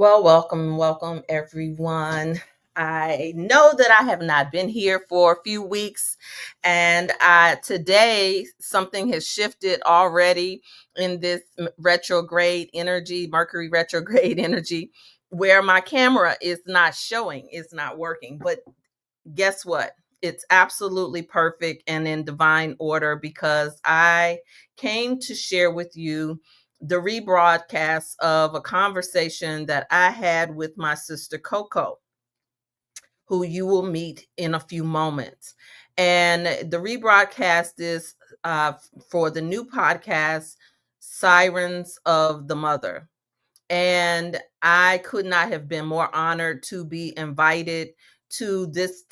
Well, welcome everyone. I know that I have not been here for a few weeks, and today something has shifted already in this retrograde energy, Mercury retrograde energy, where my camera is not showing, it's not working. But guess what? It's absolutely perfect and in divine order because I came to share with you the rebroadcast of a conversation that I had with my sister Coco, who you will meet in a few moments. And the rebroadcast is for the new podcast, Sirens of the Mother. And I could not have been more honored to be invited to this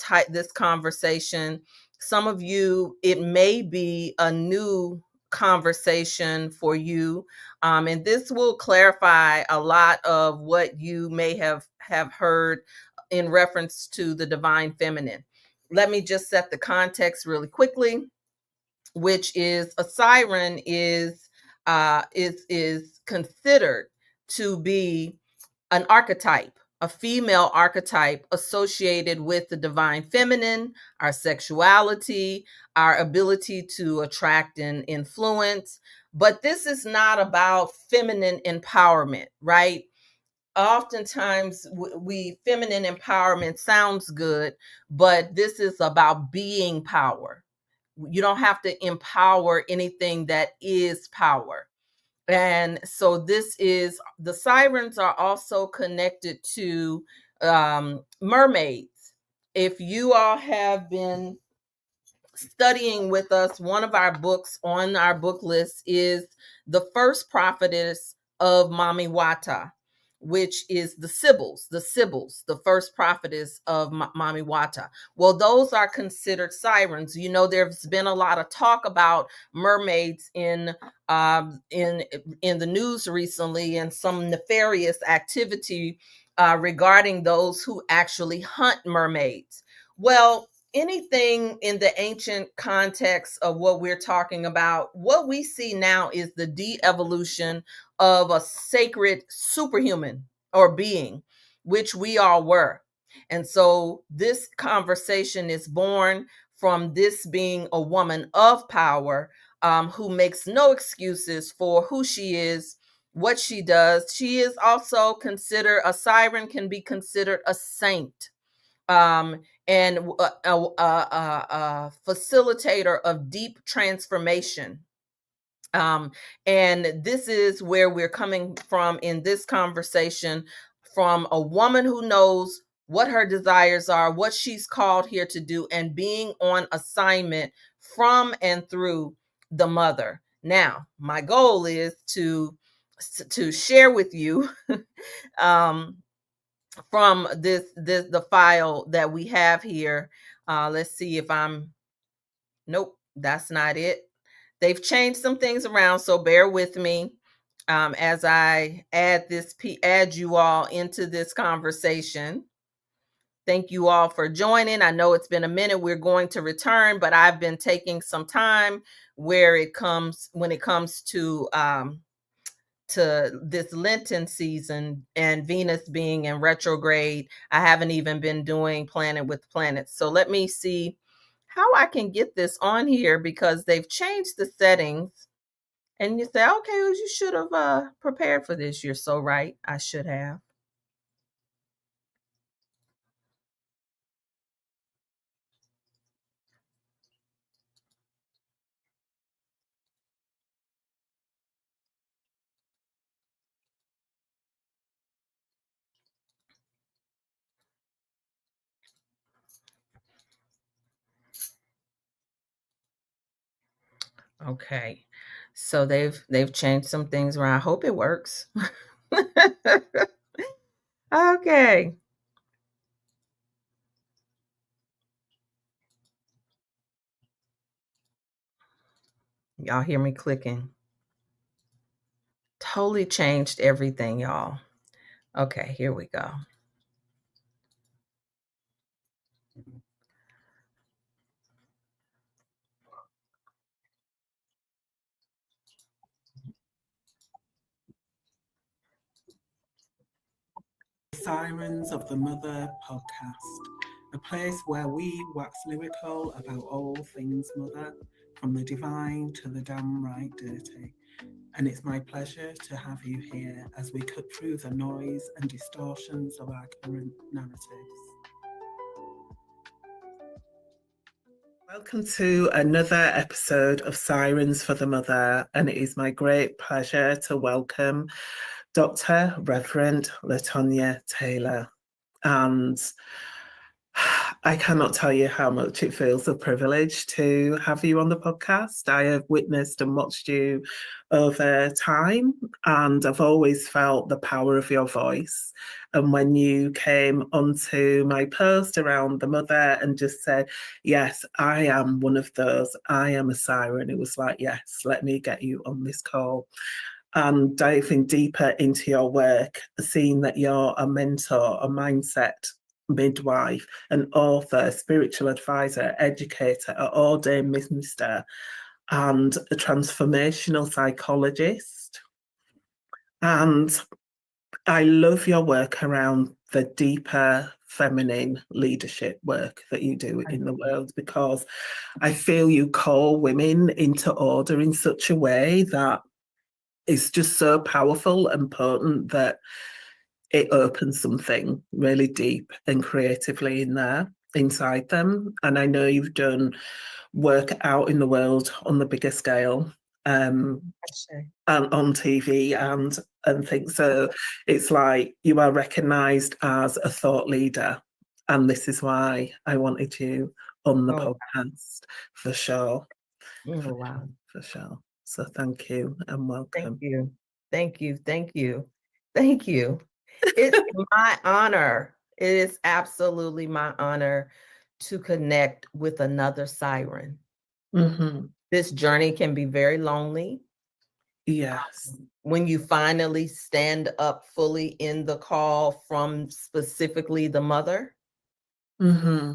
conversation. Some of you, it may be a new conversation for you, and this will clarify a lot of what you may have heard in reference to the divine feminine. Let me just set the context really quickly, which is a siren is considered to be an archetype, a female archetype associated with the divine feminine, our sexuality, our ability to attract and influence. But this is not about feminine empowerment, right? Oftentimes we feminine empowerment sounds good, but this is about being power. You don't have to empower anything that is power. And so this is the sirens are also connected to mermaids. If you all have been studying with us, one of our books on our book list is The First Prophetess of Mami Wata, which is the Sybils, the first prophetess of Mami Wata. Well, those are considered sirens. You know, there's been a lot of talk about mermaids in the news recently, and some nefarious activity regarding those who actually hunt mermaids. Well, anything in the ancient context of what we're talking about, what we see now is the de-evolution of a sacred superhuman or being, which we all were. And so this conversation is born from this being a woman of power, who makes no excuses for who she is, what she does. She is also considered a siren, can be considered a saint, and a facilitator of deep transformation. And this is where we're coming from in this conversation, from a woman who knows what her desires are, what she's called here to do, and being on assignment from and through the mother. Now, my goal is to share with you um, from this the file that we have here. Let's see if I'm nope, that's not it. They've changed some things around, so bear with me as I add you all into this conversation. Thank you all for joining. I know it's been a minute. We're going to return, but I've been taking some time when it comes to this Lenten season and Venus being in retrograde. I haven't even been doing Planet with Planets. So let me see how I can get this on here, because they've changed the settings. And you say, okay, well, you should have prepared for this. You're so right. I should have. Okay. So they've changed some things around. I hope it works. Okay. Y'all hear me clicking? Totally changed everything, y'all. Okay, here we go. Sirens of the Mother podcast, a place where we wax lyrical about all things mother, from the divine to the downright dirty. And it's my pleasure to have you here as we cut through the noise and distortions of our current narratives. Welcome to another episode of Sirens for the Mother, and it is my great pleasure to welcome Dr. Reverend LaTonia Taylor. And I cannot tell you how much it feels a privilege to have you on the podcast. I have witnessed and watched you over time, and I've always felt the power of your voice. And when you came onto my post around the mother and just said, yes, I am one of those, I am a siren, it was like, yes, let me get you on this call. And diving deeper into your work, seeing that you're a mentor, a mindset midwife, an author, spiritual advisor, educator, an ordained minister, and a transformational psychologist. And I love your work around the deeper feminine leadership work that you do in the world, because I feel you call women into order in such a way that is just so powerful and potent that it opens something really deep and creatively in there, inside them. And I know you've done work out in the world on the bigger scale, and on TV and things. So it's like you are recognised as a thought leader. And this is why I wanted you on the podcast, for sure. Oh, wow. For sure. So thank you and welcome. Thank you. Thank you. Thank you. Thank you. It's my honor. It is absolutely my honor to connect with another siren. Mm-hmm. This journey can be very lonely. Yes. When you finally stand up fully in the call from specifically the mother. Mm-hmm.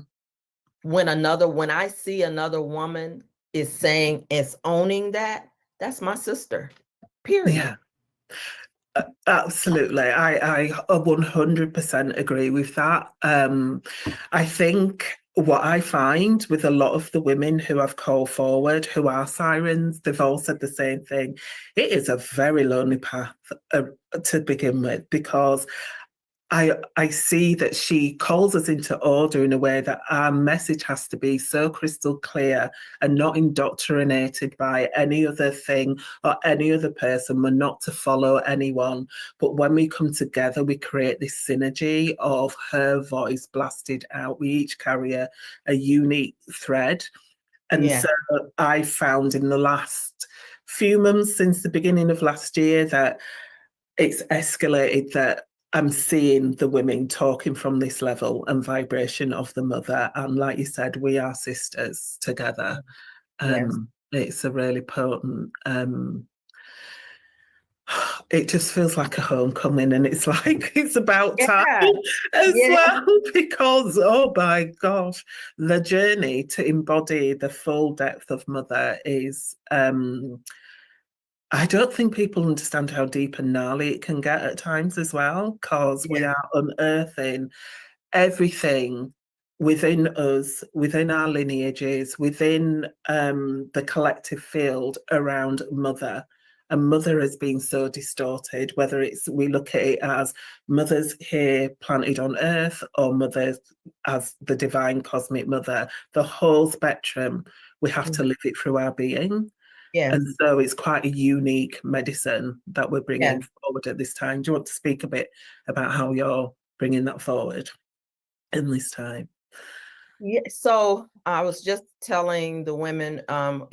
When I see another woman is saying, is owning that, that's my sister, period. Yeah. Absolutely. I 100% agree with that. I think what I find with a lot of the women who have called forward, who are sirens, they've all said the same thing. It is a very lonely path to begin with, because I see that she calls us into order in a way that our message has to be so crystal clear and not indoctrinated by any other thing or any other person. We're not to follow anyone. But when we come together, we create this synergy of her voice blasted out. We each carry a unique thread. And so I found in the last few months, since the beginning of last year, that it's escalated, that I'm seeing the women talking from this level and vibration of the mother. And like you said, we are sisters together. It's a really potent, it just feels like a homecoming, and it's like it's about time as well, because, oh my gosh, the journey to embody the full depth of mother is, I don't think people understand how deep and gnarly it can get at times as well, because we are unearthing everything within us, within our lineages, within the collective field around mother. And mother has been so distorted, whether it's we look at it as mothers here planted on earth, or mothers as the divine cosmic mother, the whole spectrum, we have to live it through our being. And so it's quite a unique medicine that we're bringing forward at this time. Do you want to speak a bit about how you're bringing that forward in this time? Yeah, so I was just telling the women I'm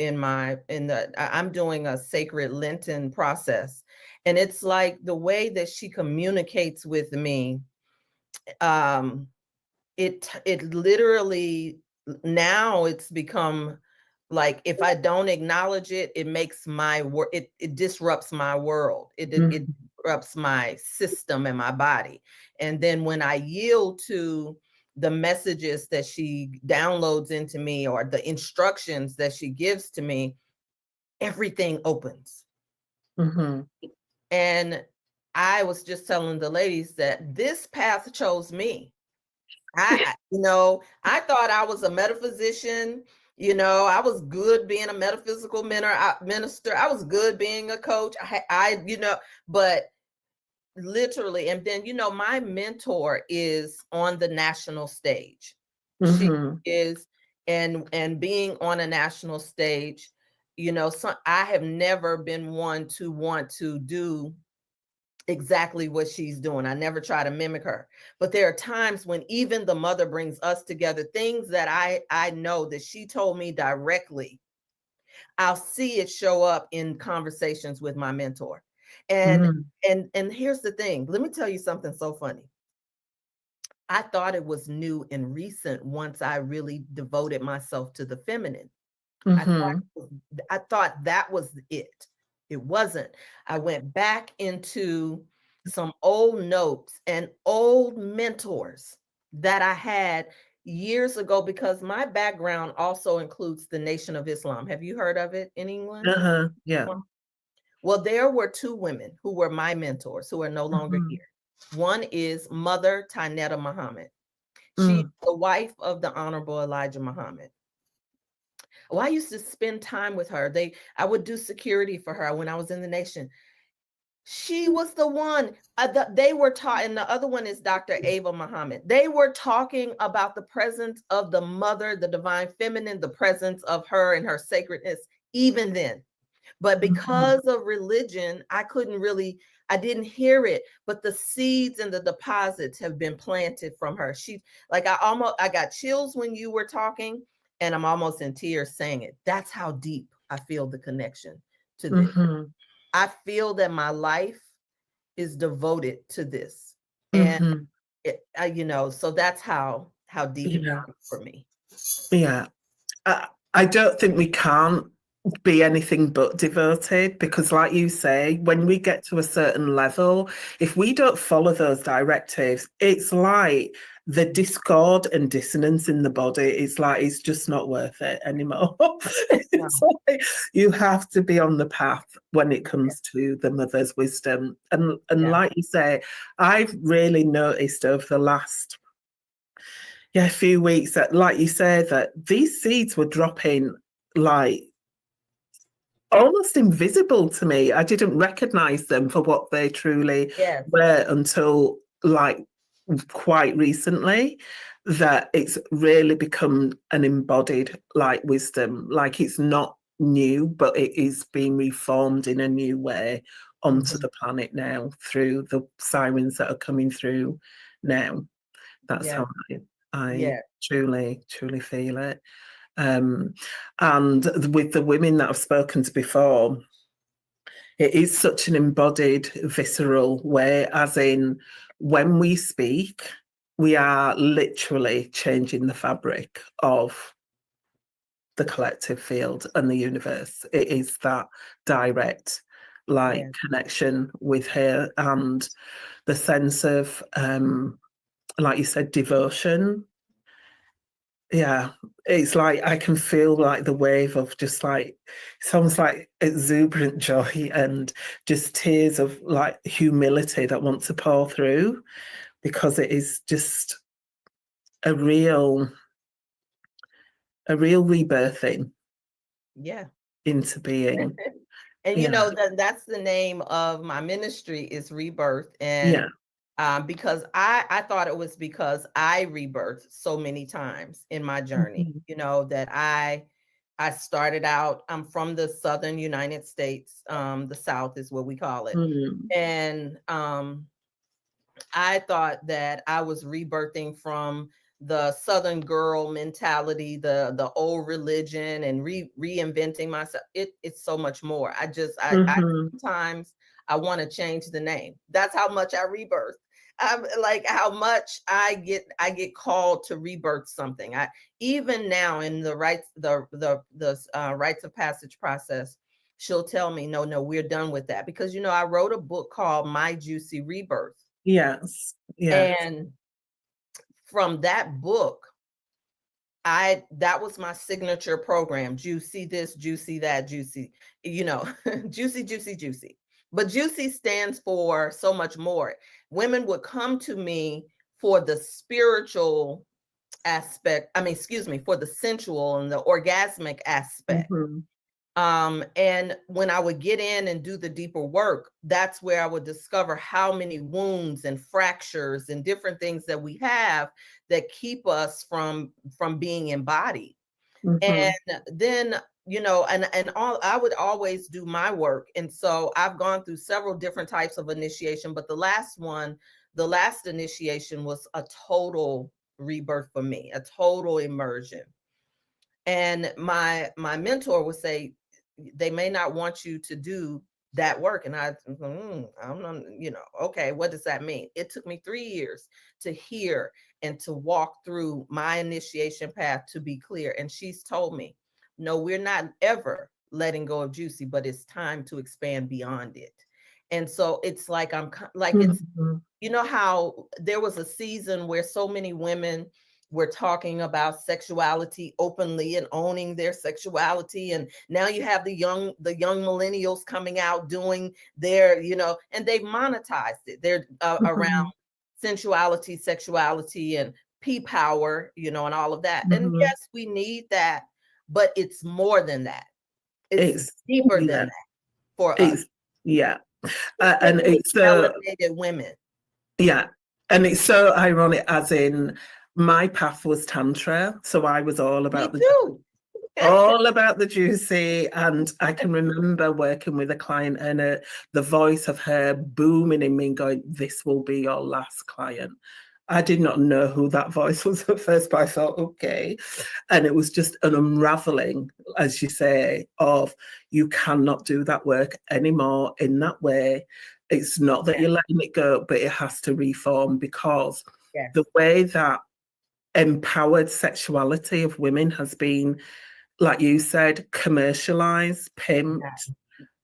doing a sacred Lenten process, and it's like the way that she communicates with me, it literally, now it's become like, if I don't acknowledge it, it makes my it disrupts my world. It disrupts my system and my body. And then when I yield to the messages that she downloads into me, or the instructions that she gives to me, everything opens. And I was just telling the ladies that this path chose me. I thought I was a metaphysician. I was good being a metaphysical minister. I was good being a coach. But literally, and then, my mentor is on the national stage. She is, and being on a national stage, I have never been one to want to do exactly what she's doing. I never try to mimic her. But there are times when even the mother brings us together, things that I know that she told me directly. I'll see it show up in conversations with my mentor. And here's the thing. Let me tell you something so funny. I thought it was new and recent once I really devoted myself to the feminine. I thought that was it. It wasn't. I went back into some old notes and old mentors that I had years ago, because my background also includes the Nation of Islam. Have you heard of it in England? Yeah. Well, there were two women who were my mentors who are no longer here. One is Mother Tainetta Muhammad. She's the wife of the Honorable Elijah Muhammad. Well, I used to spend time with her. I would do security for her when I was in the Nation. She was the one. They were taught, and the other one is Dr. Ava Muhammad. They were talking about the presence of the mother, the divine feminine, the presence of her and her sacredness, even then. But because of religion, I didn't hear it. But the seeds and the deposits have been planted from her. I got chills when you were talking, and I'm almost in tears saying it. That's how deep I feel the connection to this. I feel that my life is devoted to this. And so that's how deep it is for me. Yeah. I don't think we can't be anything but devoted, because like you say, when we get to a certain level, if we don't follow those directives, it's like the discord and dissonance in the body. It's like it's just not worth it anymore. It's like you have to be on the path when it comes to the mother's wisdom. And like you say, I've really noticed over the last few weeks that, like you say, that these seeds were dropping like almost invisible to me. I didn't recognize them for what they truly were until like quite recently, that it's really become an embodied like wisdom. Like it's not new, but it is being reformed in a new way onto the planet now through the sirens that are coming through now. That's how I truly feel it. And with the women that I've spoken to before, it is such an embodied, visceral way, as in when we speak, we are literally changing the fabric of the collective field and the universe. It is that direct connection with her, and the sense of like you said, devotion. Yeah, it's like I can feel like the wave of just like, it's almost like exuberant joy and just tears of like humility that want to pour through, because it is just a real rebirthing into being. And that's the name of my ministry, is Rebirth. And because I thought it was because I rebirthed so many times in my journey, that I started out, I'm from the Southern United States. The South is what we call it. And I thought that I was rebirthing from the Southern girl mentality, the old religion, and reinventing myself. It's so much more. I sometimes I want to change the name. That's how much I rebirth. I'm like how much I get called to rebirth something. Even now in the rites of passage process, she'll tell me, no, we're done with that, because I wrote a book called My Juicy Rebirth. Yes. And from that book, that was my signature program. Juicy this, juicy that, juicy, juicy, juicy, juicy. But Juicy stands for so much more. Women would come to me for the spiritual aspect. I mean, excuse me, for the sensual and the orgasmic aspect. Mm-hmm. And when I would get in and do the deeper work, that's where I would discover how many wounds and fractures and different things that we have that keep us from being embodied. Mm-hmm. And then, you know, and all, I would always do my work. And so I've gone through several different types of initiation, but the last initiation was a total rebirth for me, a total immersion. And my mentor would say, they may not want you to do that work. And I'm not, you know, okay, what does that mean? It took me 3 years to hear and to walk through my initiation path to be clear. And she's told me, no, we're not ever letting go of Juicy, but it's time to expand beyond it. And so it's like, it's, Mm-hmm. you know how there was a season where so many women were talking about sexuality openly and owning their sexuality, and now you have the young millennials coming out doing their, you know, and they've monetized it. They're around sensuality, sexuality, and power, you know, and all of that. And Mm-hmm. yes, we need that, but it's more than that. It's deeper than Yeah. that for us. It's yeah. And Especially it's so elevated women. yeah, and it's so ironic, as in my path was tantra, so I was all Me about too. the juicy. And I can remember working with a client and the voice of her booming in me, going, "This will be your last client." I did not know who that voice was at first, but I thought, okay. And it was just an unraveling, as you say, of you cannot do that work anymore in that way. It's not that you're letting it go, but it has to reform, because Yes. the way that empowered sexuality of women has been, like you said, commercialized, pimped,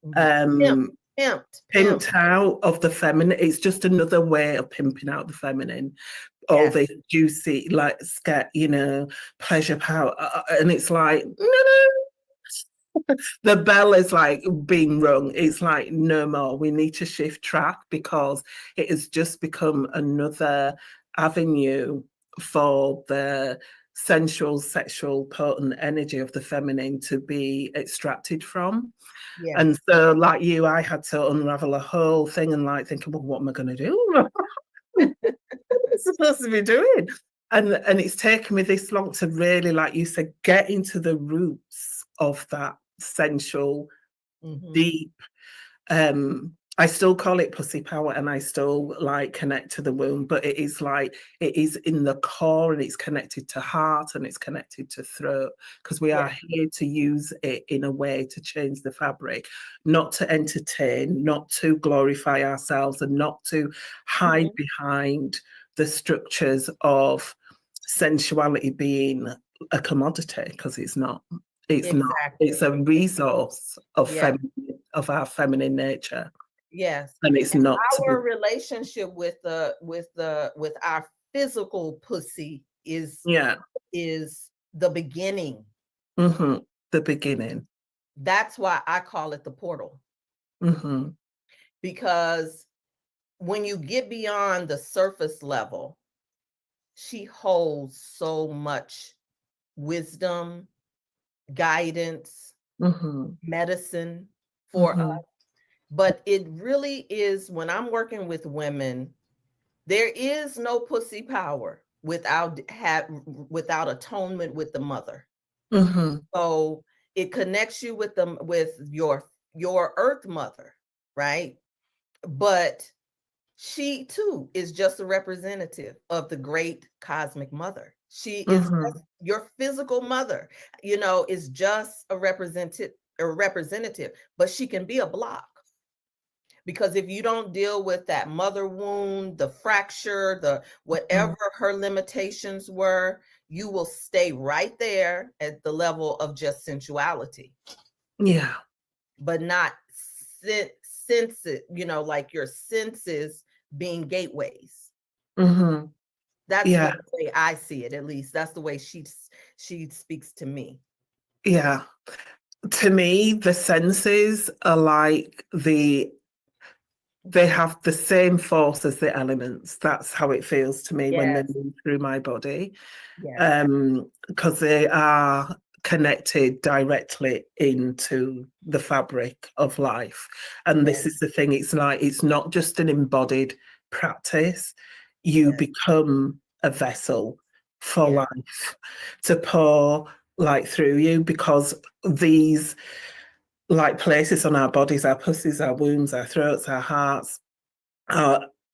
Pimped, um, pimped, pimped. pimped out of the feminine. It's just another way of pimping out the feminine. All Yes. the juicy, like, you know, pleasure, power. And it's like, no, the bell is like being rung. It's like, no more. We need to shift track, because it has just become another avenue for the sensual, sexual, potent energy of the feminine to be extracted from. Yes. And so, like you, I had to unravel a whole thing and like thinking, well, what am I going to do? What am I supposed to be doing? And it's taken me this long to really, like you said, get into the roots of that sensual, deep. I still call it pussy power, and I still like connect to the womb, but it is like, it is in the core, and it's connected to heart, and it's connected to throat, because we are here to use it in a way to change the fabric, not to entertain, not to glorify ourselves, and not to hide behind the structures of sensuality being a commodity, because it's not. It's not. It's a resource of of our feminine nature. Yes. And it's not to be. Our relationship with our physical pussy is the beginning. Mm-hmm. The beginning. That's why I call it the portal. Mm-hmm. Because when you get beyond the surface level, she holds so much wisdom, guidance, medicine for us. But it really is, when I'm working with women, there is no pussy power without atonement with the mother. So it connects you with your earth mother, right? But she too is just a representative of the great cosmic mother. She is just your physical mother, you know, is just a representative, but she can be a block. Because if you don't deal with that mother wound, the fracture, the whatever her limitations were, you will stay right there at the level of just sensuality. Yeah. But not senses, you know, like your senses being gateways. That's the way I see it, at least. That's the way she speaks to me. Yeah. To me, the senses are like the they have the same force as the elements. That's how it feels to me when they Yes. move through my body, Yes. because they are connected directly into the fabric of life. And Yes. this is the thing, it's like, it's not just an embodied practice. You Yes. become a vessel for Yes. life to pour like through you, because these like places on our bodies, our pussies, our wombs, our throats, our hearts,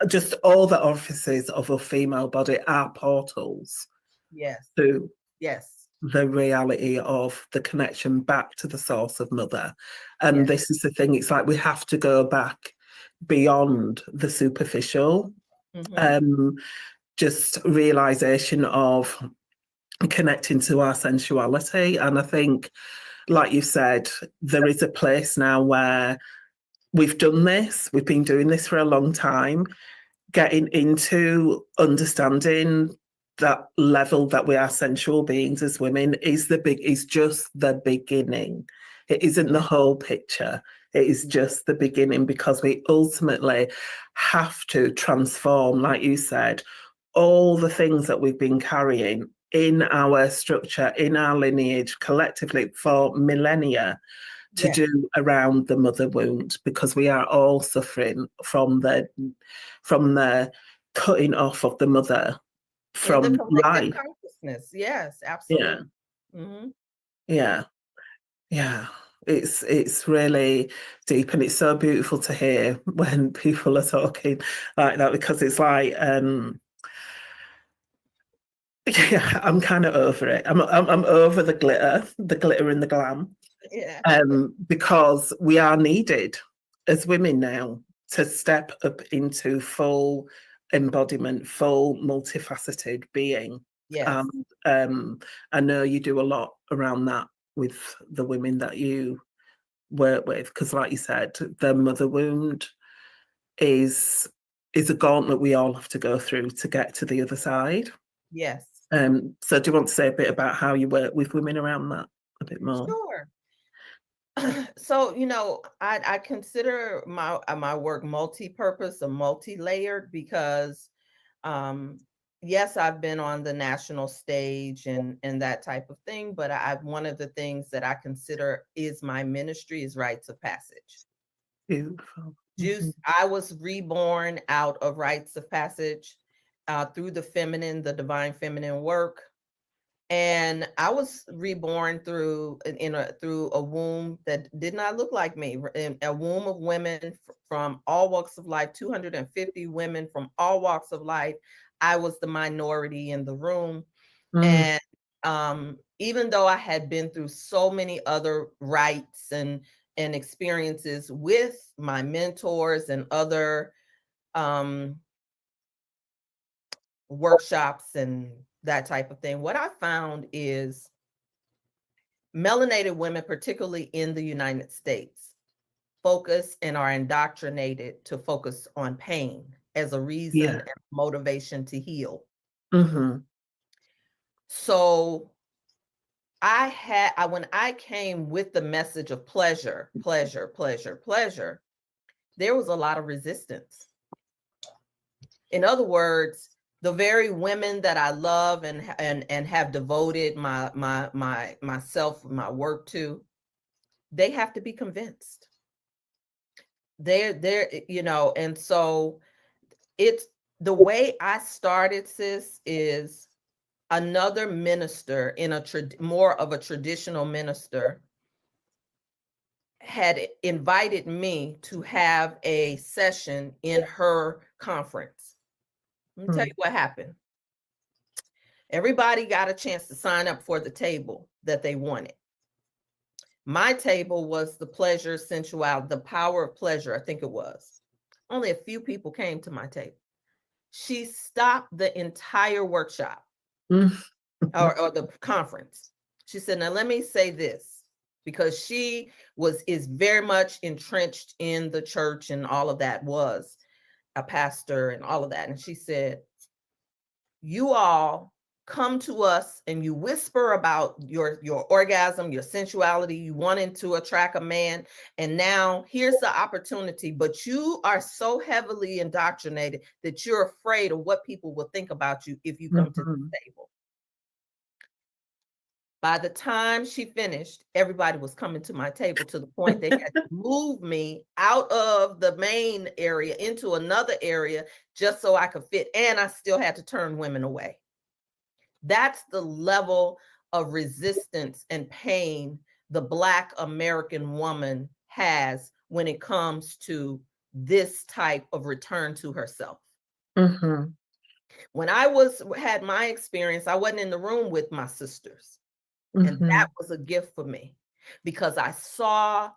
just all the orifices of a female body are portals Yes. to Yes. the reality of the connection back to the source of mother. And Yes. this is the thing, it's like we have to go back beyond the superficial, just realization of connecting to our sensuality. And I think, like you said, there is a place now where we've done this, we've been doing this for a long time, getting into understanding that level that we are sensual beings as women is just the beginning. It isn't the whole picture. It is just the beginning, because we ultimately have to transform, like you said, all the things that we've been carrying in our structure, in our lineage, collectively for millennia, to Yes. do around the mother wound, because we are all suffering from the cutting off of the mother In the from collective life. consciousness. Yes, Yeah, absolutely. Mm-hmm. yeah, yeah. It's really deep, and it's so beautiful to hear when people are talking like that, because it's like yeah, I'm kind of over it. I'm over the glitter and the glam. Yeah. Because we are needed as women now to step up into full embodiment, full multifaceted being. Yes. And I know you do a lot around that with the women that you work with, because, like you said, the mother wound is a gauntlet we all have to go through to get to the other side. Yes. So, do you want to say a bit about how you work with women around that a bit more? Sure. So, I consider my work multi-purpose or multi-layered because um yes, I've been on the national stage and that type of thing, but one of the things that I consider is my ministry is rites of passage. Beautiful. Mm-hmm. I was reborn out of rites of passage through the feminine, the divine feminine work. And I was reborn through a womb that did not look like me, in a womb of women from all walks of life, 250 women from all walks of life. I was the minority in the room. Mm. And even though I had been through so many other rites and experiences with my mentors and other um, workshops and that type of thing, what I found is melanated women, particularly in the United States, focus and are indoctrinated to focus on pain as a reason Yeah. and motivation to heal. Mm-hmm. So when I came with the message of pleasure, pleasure, pleasure, pleasure, there was a lot of resistance. In other words, the very women that I love and have devoted myself, my work to, they have to be convinced. And so it's the way I started, sis, is another minister in more of a traditional minister had invited me to have a session in her conference. Let me tell you what happened. Everybody got a chance to sign up for the table that they wanted. My table was the pleasure, sensuality, the power of pleasure, I think it was. Only a few people came to my table. She stopped the entire workshop or the conference. She said, now let me say this, because she is very much entrenched in the church and all of that, was a pastor and all of that. And she said, you all come to us and you whisper about your orgasm, your sensuality, you wanting to attract a man, and now here's the opportunity, but you are so heavily indoctrinated that you're afraid of what people will think about you if you come to the table. By the time she finished, everybody was coming to my table, to the point they had to move me out of the main area into another area just so I could fit, and I still had to turn women away. That's the level of resistance and pain the Black American woman has when it comes to this type of return to herself. When I had my experience, I wasn't in the room with my sisters. And that was a gift for me, because I saw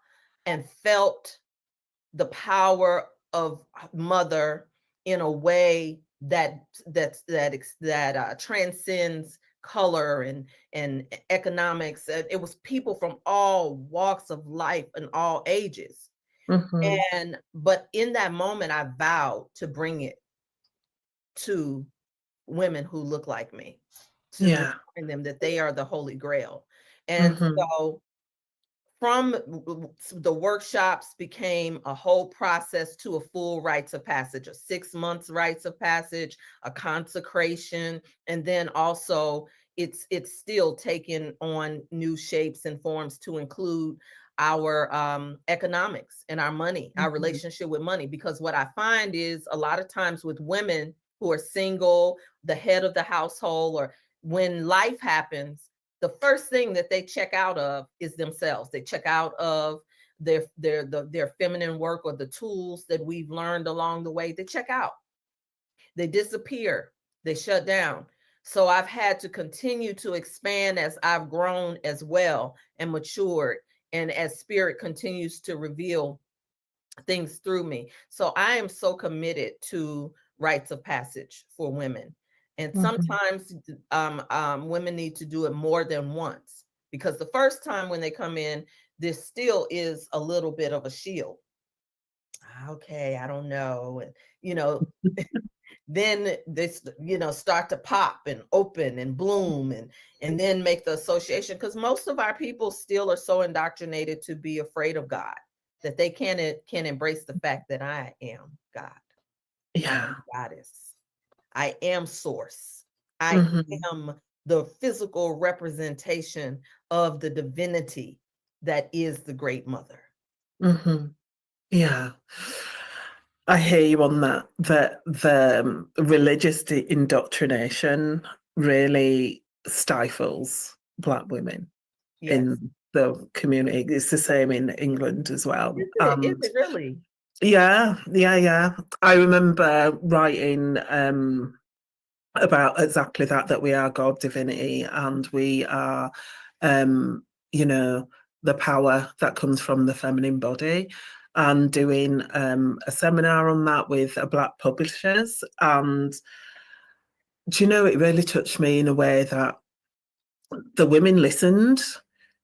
and felt the power of mother in a way that transcends color and economics. It was people from all walks of life and all ages. But in that moment, I vowed to bring it to women who look like me, to remind them that they are the Holy Grail. And so from the workshops became a whole process to a full rites of passage, a 6 months rites of passage, a consecration, and then also it's still taking on new shapes and forms to include our economics and our money, our relationship with money. Because what I find is a lot of times with women who are single, the head of the household, or when life happens, the first thing that they check out of is themselves. They check out of their feminine work, or the tools that we've learned along the way. They check out. They disappear. They shut down. So I've had to continue to expand as I've grown as well and matured, and as spirit continues to reveal things through me. So I am so committed to rites of passage for women. And sometimes women need to do it more than once, because the first time when they come in, there still is a little bit of a shield. Okay, I don't know. And, then this, start to pop and open and bloom, and then make the association, because most of our people still are so indoctrinated to be afraid of God that they can't embrace the fact that I am God. I am goddess. I am source. I am the physical representation of the divinity that is the Great Mother. Yeah. I hear you on that. The religious indoctrination really stifles Black women in the community. It's the same in England as well. Is it really? Yeah. I remember writing about exactly that we are God, divinity, and we are, the power that comes from the feminine body, and doing a seminar on that with a Black publishers. And it really touched me in a way that the women listened,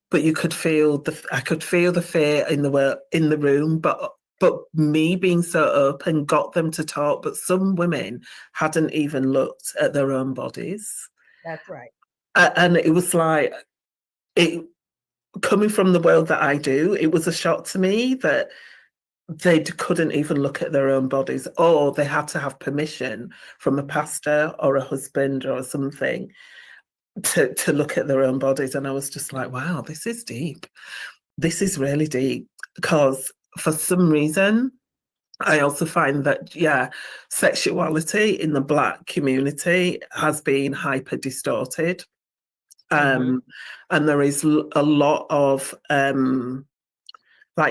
but you could feel I could feel the fear in the room, but me being so open got them to talk. But some women hadn't even looked at their own bodies. That's right. And it was like, coming from the world that I do, it was a shock to me that they couldn't even look at their own bodies, or they had to have permission from a pastor or a husband or something to look at their own bodies. And I was just like, wow, this is deep. This is really deep, because for some reason, I also find that, sexuality in the Black community has been hyper distorted. And there is a lot of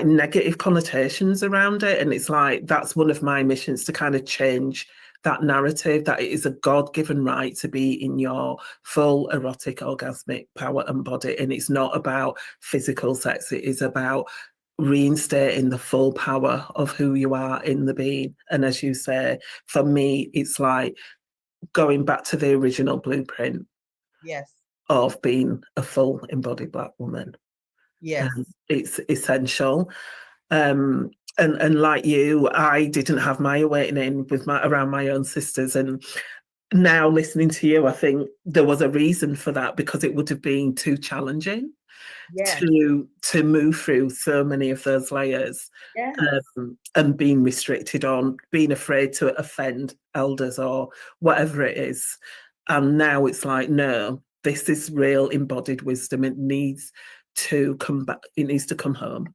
negative connotations around it. And it's like, that's one of my missions, to kind of change that narrative, that it is a God-given right to be in your full erotic orgasmic power and body. And it's not about physical sex. It is about reinstating the full power of who you are in the being. And as you say, for me, it's like going back to the original blueprint of being a full embodied Black woman. It's essential. And like you, I didn't have my awakening around my own sisters. And now listening to you, I think there was a reason for that, because it would have been too challenging Yes, to move through so many of those layers, yes, and being restricted on, being afraid to offend elders or whatever it is. And now it's like, no, this is real embodied wisdom. It needs to come back. It needs to come home.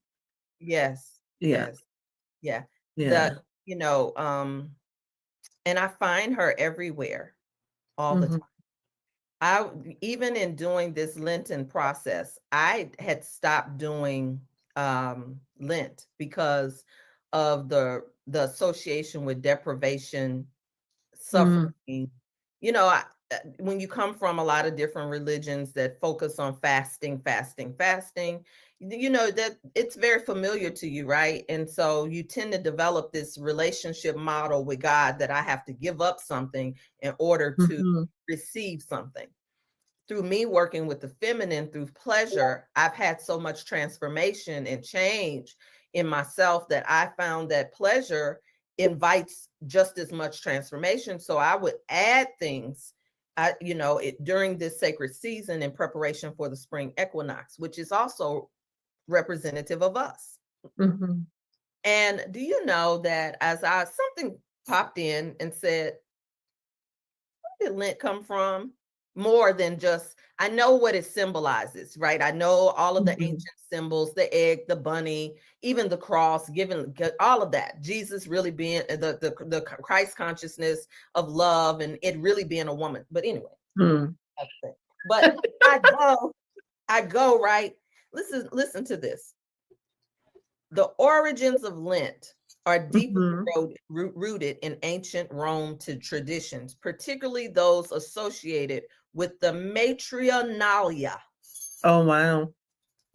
yes, Yeah, yes, yeah. yeah. The, and I find her everywhere all the Mhm, time. I even in doing this Lenten process, I had stopped doing Lent because of the association with deprivation, mm, suffering. When you come from a lot of different religions that focus on fasting, fasting, fasting, that it's very familiar to you, right? And so you tend to develop this relationship model with God that I have to give up something in order to mhm, receive something. Through me working with the feminine through pleasure, I've had so much transformation and change in myself that I found that pleasure invites just as much transformation. So I would add things, during this sacred season in preparation for the spring equinox, which is also representative of us. mhm, And do you know that as something popped in and said, did Lent come from? More than just, I know what it symbolizes, right? I know all of the mhm, ancient symbols, the egg, the bunny, even the cross, given all of that. Jesus really being the Christ consciousness of love, and it really being a woman. But anyway, mm, that's it. But I go right. Listen to this. The origins of Lent are deeply mhm. rooted in ancient Rome to traditions, particularly those associated with the Matronalia, Oh, wow.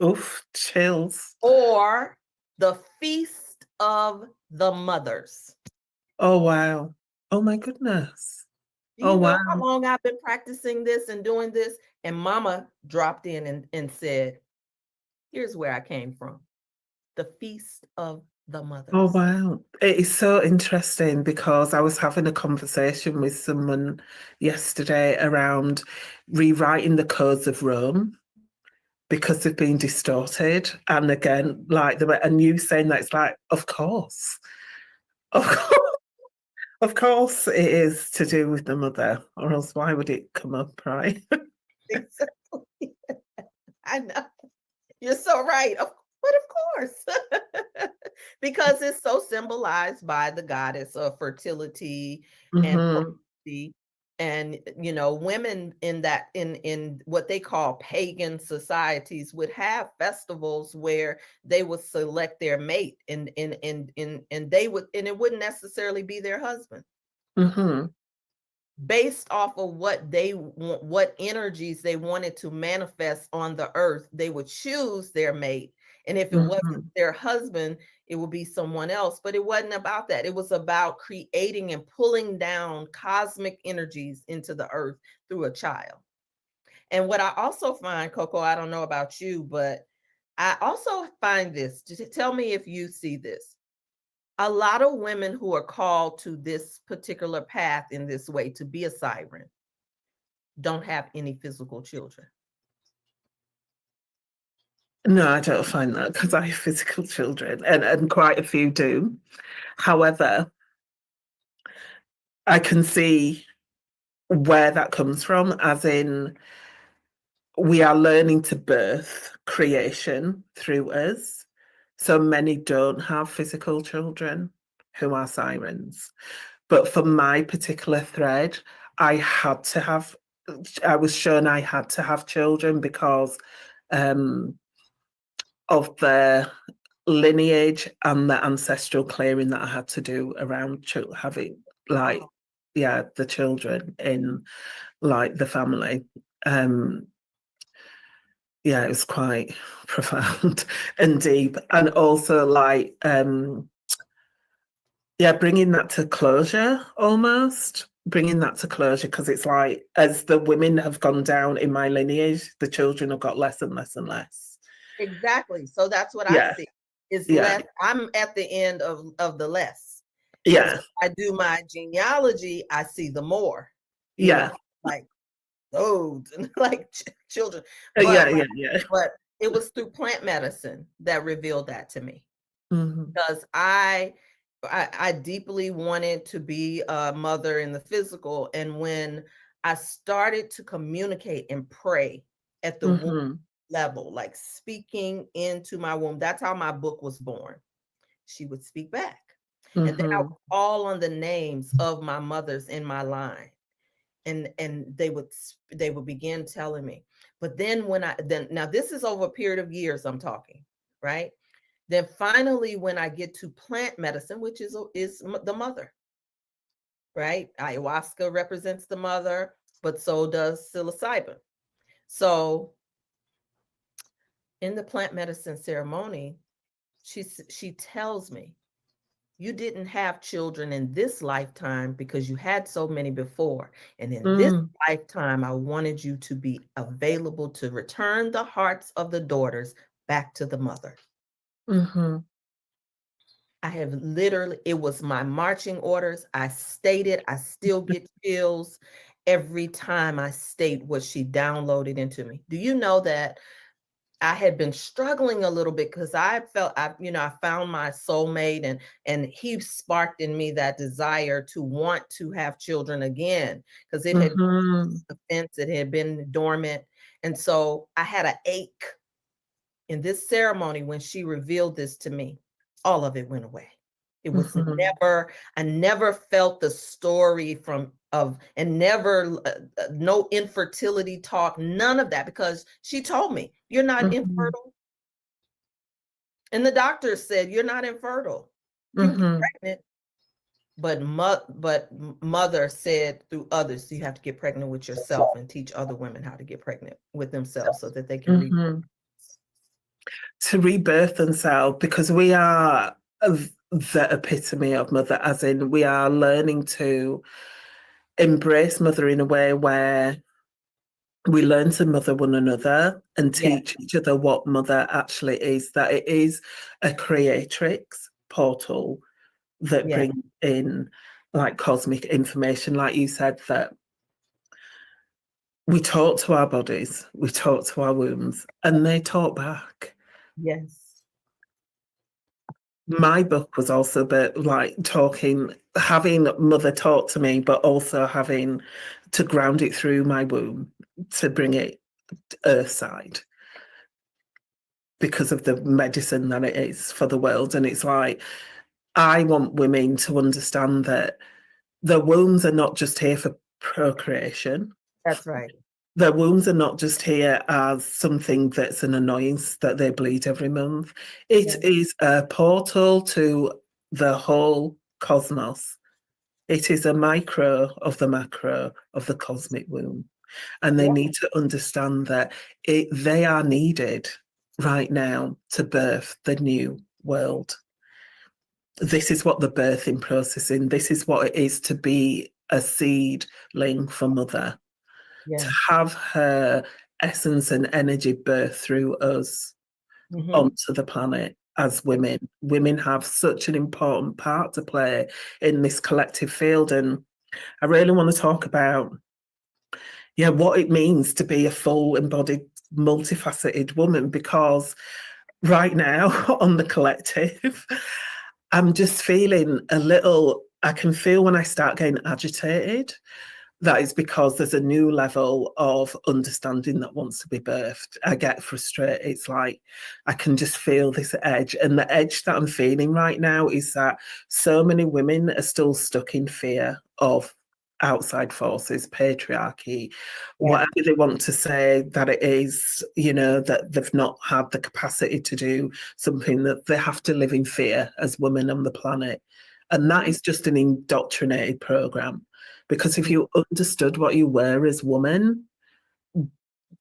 Oof, chills. or the Feast of the Mothers. Oh, wow. Oh, my goodness. Do Oh, you know how wow. long I've been practicing this and doing this? And Mama dropped in and said, here's where I came from. The Feast of the Oh, Mothers. wow. It is so interesting, because I was having a conversation with someone yesterday around rewriting the codes of Rome, because they've been distorted. And again, like and you saying that, it's like, of course. Of course. Of course it is to do with the mother, or else why would it come up, right? Exactly. I know. You're so right. But of course, because it's so symbolized by the goddess of fertility and Hmm. potency. And women in that in what they call pagan societies would have festivals where they would select their mate, and they would, and it wouldn't necessarily be their husband, Hmm. based off of what energies they wanted to manifest on the earth. They would choose their mate, and if it wasn't Hmm. their husband, it would be someone else. But it wasn't about that. It was about creating and pulling down cosmic energies into the earth through a child. And what I also find, Coco, I don't know about you, but I also find this, just tell me if you see this. A lot of women who are called to this particular path in this way to be a siren don't have any physical children. No, I don't find that, because I have physical children, and quite a few do. However, I can see where that comes from, as in, we are learning to birth creation through us. So many don't have physical children who are sirens. But for my particular thread, I had to have, I was shown I had to have children, because um, of the lineage and the ancestral clearing that I had to do around having, like, Wow. yeah, the children in, like, the family. Um, yeah, it was quite profound and deep. And also, like, yeah, bringing that to closure, almost bringing that to closure, because it's like, as the women have gone down in my lineage, the children have got less and less and less. Exactly. So that's what I Yeah, see. Is yeah, less. I'm at the end of the less. And so yeah. I do my genealogy, I see the more. you Yeah. know, like loads and like children. Yeah, But yeah, yeah. but it was through plant medicine that revealed that to me. Mm-hmm. Because I deeply wanted to be a mother in the physical. And when I started to communicate and pray at the womb Mm-hmm. level, like speaking into my womb, that's how my book was born. She would speak back. And then I Mm-hmm. would call on the names of my mothers in my line. And they would begin telling me. But then now this is over a period of years I'm talking, right? Then finally, when I get to plant medicine, which is the mother, right? Ayahuasca represents the mother, but so does psilocybin. So in the plant medicine ceremony, she tells me, you didn't have children in this lifetime because you had so many before. And in this lifetime, I wanted you to be available to return the hearts of the daughters back to the mother. Mm-hmm. I have literally, it was my marching orders. I stated, I still get chills every time I state what she downloaded into me. Do you know that I had been struggling a little bit because I felt, I found my soulmate and he sparked in me that desire to want to have children again because it had been offense, it had been dormant. And so I had an ache in this ceremony when she revealed this to me. All of it went away. It was I never felt the story no infertility talk, none of that, because she told me, you're not infertile. And the doctor said, you're not infertile. You can get pregnant. But mother said through others, you have to get pregnant with yourself and teach other women how to get pregnant with themselves so that they can to rebirth themselves, because we are the epitome of mother, as in we are learning to embrace mother in a way where we learn to mother one another and teach each other what mother actually is, that it is a creatrix portal that brings in like cosmic information, like you said, that we talk to our bodies, we talk to our wombs, and they talk back. Yes. My book was also about like having mother talk to me, but also having to ground it through my womb to bring it earthside because of the medicine that it is for the world. And it's like, I want women to understand that their wombs are not just here for procreation. That's right. Their wombs are not just here as something that's an annoyance that they bleed every month. It is a portal to the whole cosmos. It is a micro of the macro of the cosmic womb. And they need to understand that they are needed right now to birth the new world. This is what the birthing process is. This is what it is to be a seedling for mother. To have her essence and energy birth through us onto the planet as women. Women have such an important part to play in this collective field. And I really want to talk about, what it means to be a full embodied, multifaceted woman, because right now on the collective, I'm just feeling I can feel when I start getting agitated, that is because there's a new level of understanding that wants to be birthed. I get frustrated. It's like I can just feel this edge. And the edge that I'm feeling right now is that so many women are still stuck in fear of outside forces, patriarchy, whatever they want to say that it is, that they've not had the capacity to do something, that they have to live in fear as women on the planet. And that is just an indoctrinated program. Because if you understood what you were as woman,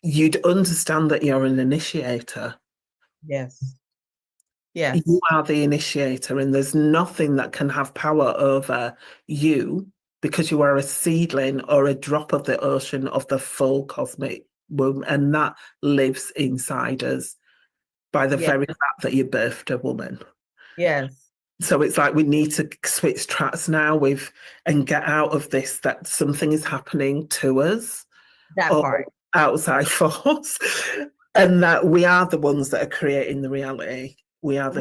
you'd understand that you're an initiator. Yes. You are the initiator, and there's nothing that can have power over you, because you are a seedling or a drop of the ocean of the full cosmic womb, and that lives inside us by the very fact that you birthed a woman. Yes. So it's like we need to switch tracks now and get out of this, that something is happening to us That or part. outside force, and that we are the ones that are creating the reality. We are the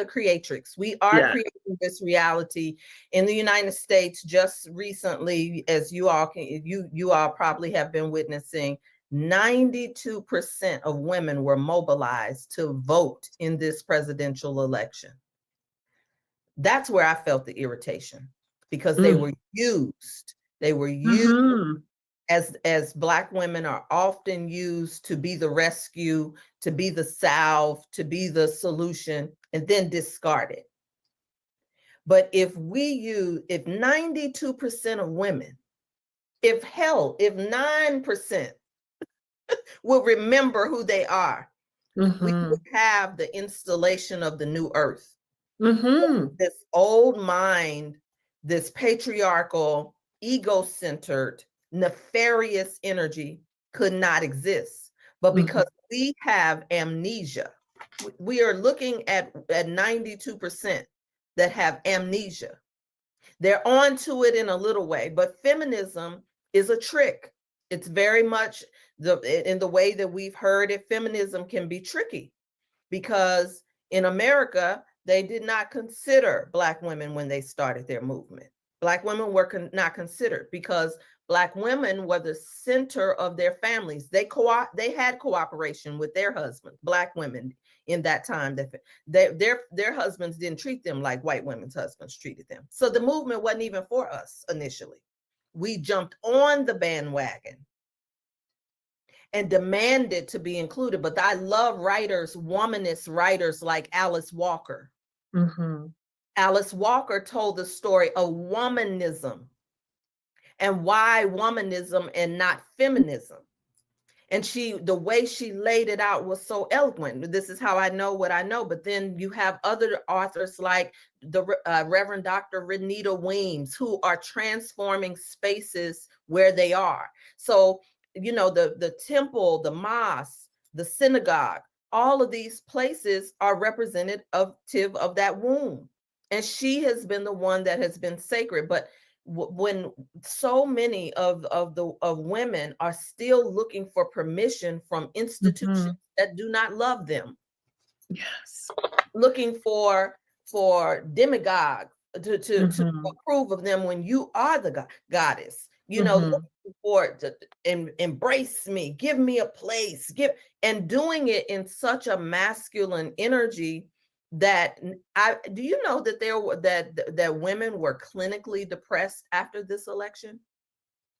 creatrix. We are yeah. creating this reality in the United States. Just recently, as you all probably have been witnessing, 92% of women were mobilized to vote in this presidential election. That's where I felt the irritation, because they were used. They were used as Black women are often used to be the rescue, to be the salve, to be the solution, and then discarded. But if 92% of women, if 9% will remember who they are, we would have the installation of the new earth. This old mind, this patriarchal, ego-centered, nefarious energy could not exist. But because we have amnesia, we are looking at 92% that have amnesia. They're onto it in a little way, but feminism is a trick. It's very much in the way that we've heard it, feminism can be tricky, because in America, they did not consider Black women when they started their movement. Black women were not considered because Black women were the center of their families. They had cooperation with their husbands, Black women in that time. That their husbands didn't treat them like white women's husbands treated them. So the movement wasn't even for us initially. We jumped on the bandwagon and demanded to be included. But I love writers, womanist writers like Alice Walker. Alice Walker told the story of womanism and why womanism and not feminism. And the way she laid it out was so eloquent. This is how I know what I know. But then you have other authors like the Reverend Dr. Renita Weems, who are transforming spaces where they are. So, the temple, the mosque, the synagogue, all of these places are representative of that womb. And she has been the one that has been sacred. But when so many of women are still looking for permission from institutions that do not love them, looking for demagogues to approve of them when you are the goddess, looking for embrace me, give me a place, and doing it in such a masculine energy that do you know that that women were clinically depressed after this election?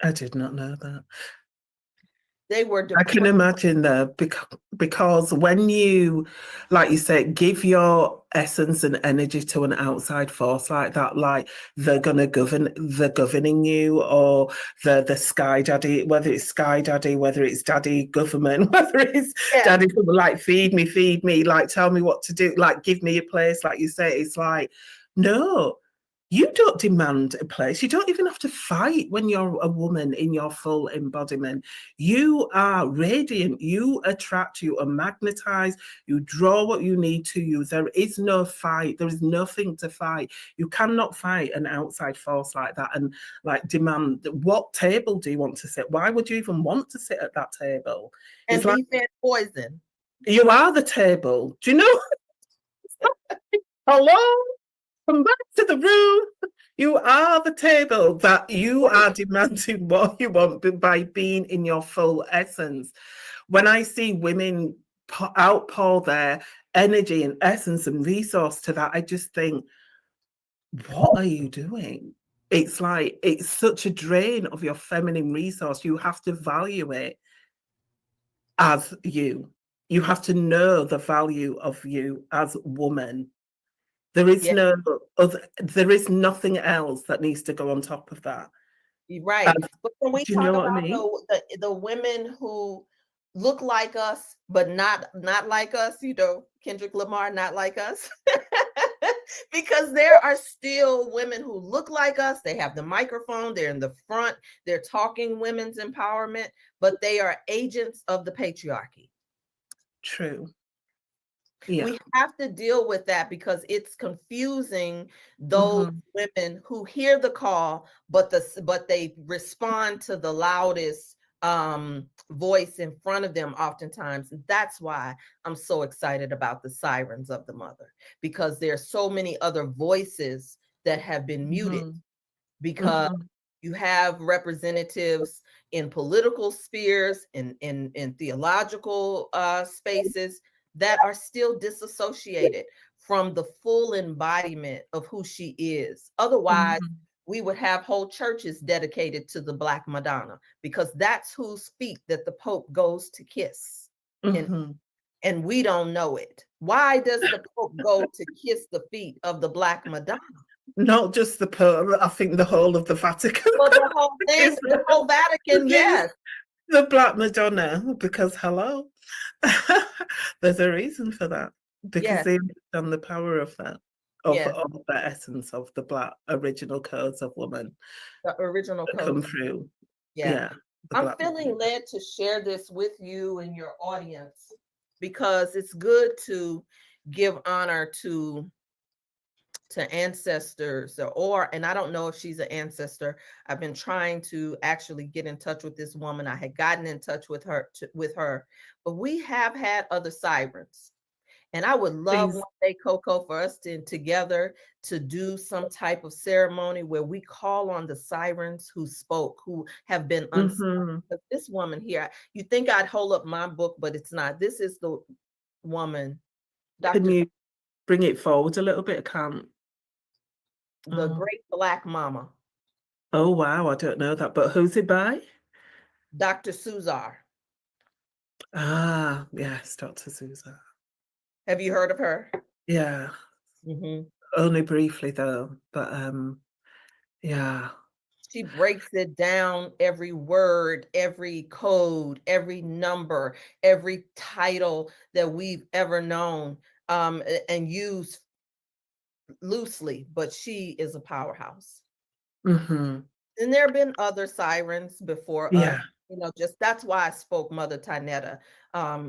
I did not know that. They were depressed. I can imagine that, because when you, like you said, give your essence and energy to an outside force like that, like they're governing you, or the sky daddy, whether it's sky daddy, whether it's daddy government, whether it's daddy, like feed me, like tell me what to do, like give me a place, like you say, it's like, no. You don't demand a place. You don't even have to fight when you're a woman in your full embodiment. You are radiant. You attract, you are magnetized, you draw what you need to you. There is no fight. There is nothing to fight. You cannot fight an outside force like that and like demand, what table do you want to sit? Why would you even want to sit at that table? And it's be fed poison. You are the table. Do you know? Hello? Come back to the room. You are the table that you are demanding what you want by being in your full essence. When I see women outpour their energy and essence and resource to that, I just think, what are you doing? It's like, it's such a drain of your feminine resource. You have to value it as you. You have to know the value of you as woman. There is there is nothing else that needs to go on top of that. Right. But when we talk about I mean? the women who look like us, but not like us, Kendrick Lamar, not like us, because there are still women who look like us. They have the microphone, they're in the front, they're talking women's empowerment, but they are agents of the patriarchy. True. Yeah. We have to deal with that because it's confusing those Mm-hmm. women who hear the call, but they respond to the loudest voice in front of them oftentimes. And that's why I'm so excited about the Sirens of the Mother, because there's so many other voices that have been muted, because Mm-hmm. you have representatives in political spheres, in theological spaces that are still disassociated from the full embodiment of who she is. Otherwise, Mm-hmm. we would have whole churches dedicated to the Black Madonna, because that's whose feet that the Pope goes to kiss. Mm-hmm. And we don't know it. Why does the Pope go to kiss the feet of the Black Madonna? Not just the Pope, I think the whole of the Vatican. Well, the whole thing, the whole Vatican, yes. The Black Madonna, because hello, there's a reason for that. Because Yes. they understand the power of that, Yes. of the essence of the Black original codes of woman The original that come codes. through. Yeah. Yeah. I'm feeling led to share this with you and your audience, because it's good to give honor to ancestors, and I don't know if she's an ancestor. I've been trying to actually get in touch with this woman. I had gotten in touch with her, but we have had other Sirens. And I would love Please. one day, Coco, for us together to do some type of ceremony where we call on the Sirens who spoke, who have been unsung. Mm-hmm. This woman here, you think I'd hold up my book, but it's not. This is the woman, Can Dr. you bring it forward a little bit? I can't. The Great Black Mama, Oh, wow. I don't know that. But who's it by? Dr. Suzar. Ah, yes, Dr. Susan. Have you heard of her? Yeah. Mm-hmm. Only briefly though. But yeah. She breaks it down, every word, every code, every number, every title that we've ever known, and used loosely, but she is a powerhouse. Mm-hmm. And there have been other Sirens before us. Yeah. Just that's why I spoke Mother Tynetta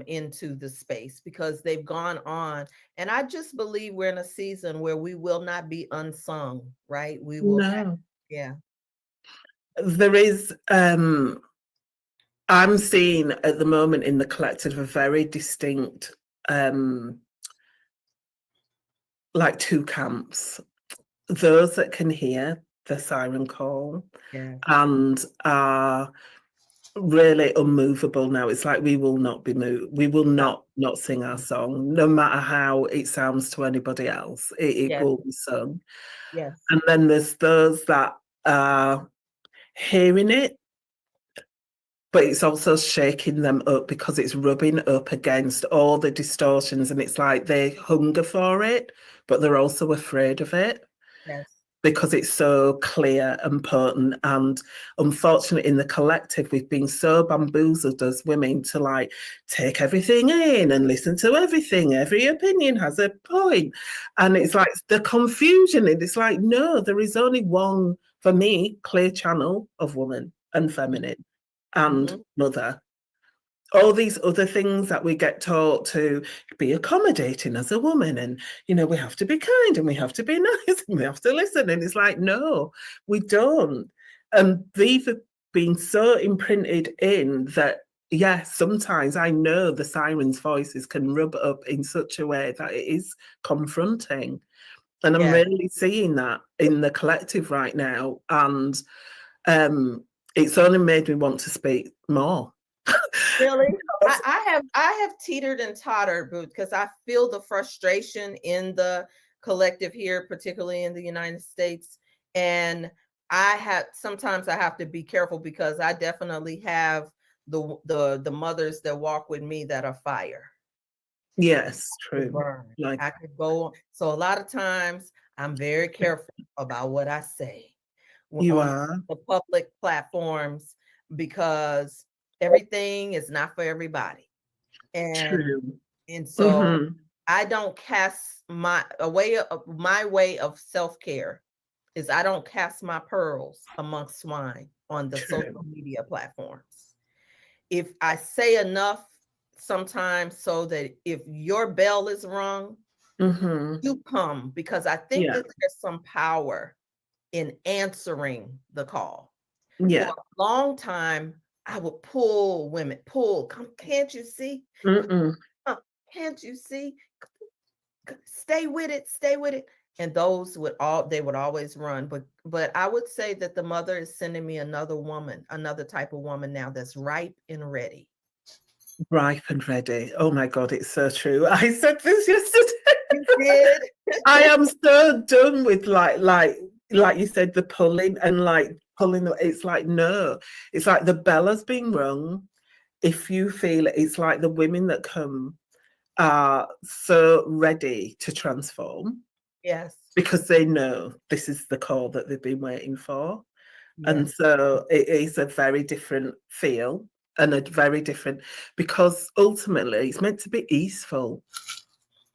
into the space, because they've gone on. And I just believe we're in a season where we will not be unsung, right? We will have, No. yeah. There is I'm seeing at the moment in the collective a very distinct like two camps. Those that can hear the siren call Yeah. and are really unmovable now. It's like we will not be moved. We will No. not sing our song, no matter how it sounds to anybody else. It Yes. will be sung. Yes. And then there's those that are hearing it, but it's also shaking them up because it's rubbing up against all the distortions, and it's like they hunger for it, but they're also afraid of it. Yes. Because it's so clear and potent. And unfortunately, in the collective, we've been so bamboozled as women to like take everything in and listen to everything. Every opinion has a point. And it's like the confusion. It's like, no, there is only one, for me, clear channel of woman and feminine and mother. All these other things that we get taught to be accommodating as a woman, and we have to be kind and we have to be nice and we have to listen, and it's like, no, we don't. And these have been so imprinted in that, yes, sometimes I know the Sirens' voices can rub up in such a way that it is confronting, and I'm really seeing that in the collective right now. And it's only made me want to speak more. Really? I have teetered and tottered, because I feel the frustration in the collective here, particularly in the United States. And sometimes I have to be careful, because I definitely have the mothers that walk with me that are fire. Yes, true. Burn. Like, I could go. So a lot of times I'm very careful about what I say you on are. the public platforms, because everything is not for everybody. And True. so Mm-hmm. I don't cast my way of self-care is I don't cast my pearls amongst swine on the True. social media platforms. If I say enough sometimes so that if your bell is rung, you come, because I think Yeah. that there's some power in answering the call. For Yeah. a long time, I would pull women, come, can't you see? Come, can't you see? Stay with it, stay with it. And those they would always run. But I would say that the mother is sending me another woman, another type of woman now that's ripe and ready. Ripe and ready. Oh my God, it's so true. I said this yesterday. You did. I am so done with like you said, the pulling and like pulling. It's like, no, it's like the bell has been rung. If you feel it, it's like the women that come are so ready to transform Yes. because they know this is the call that they've been waiting for. And Yes. so it is a very different feel and a very different, because ultimately it's meant to be easeful.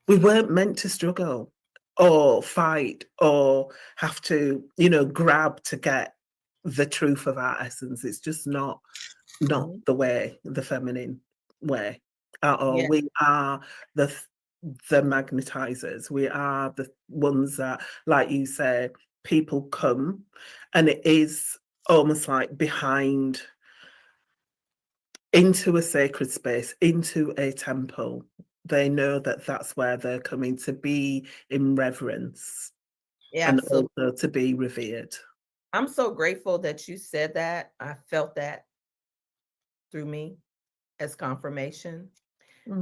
We weren't meant to struggle or fight or have to, grab to get the truth of our essence. It's just not the way, the feminine way at all. Yeah. We are the magnetizers. We are the ones that, like you say, people come, and it is almost like behind into a sacred space, into a temple. They know that that's where they're coming to be in reverence Yeah. and So also to be revered. I'm so grateful that you said that. I felt that through me as confirmation,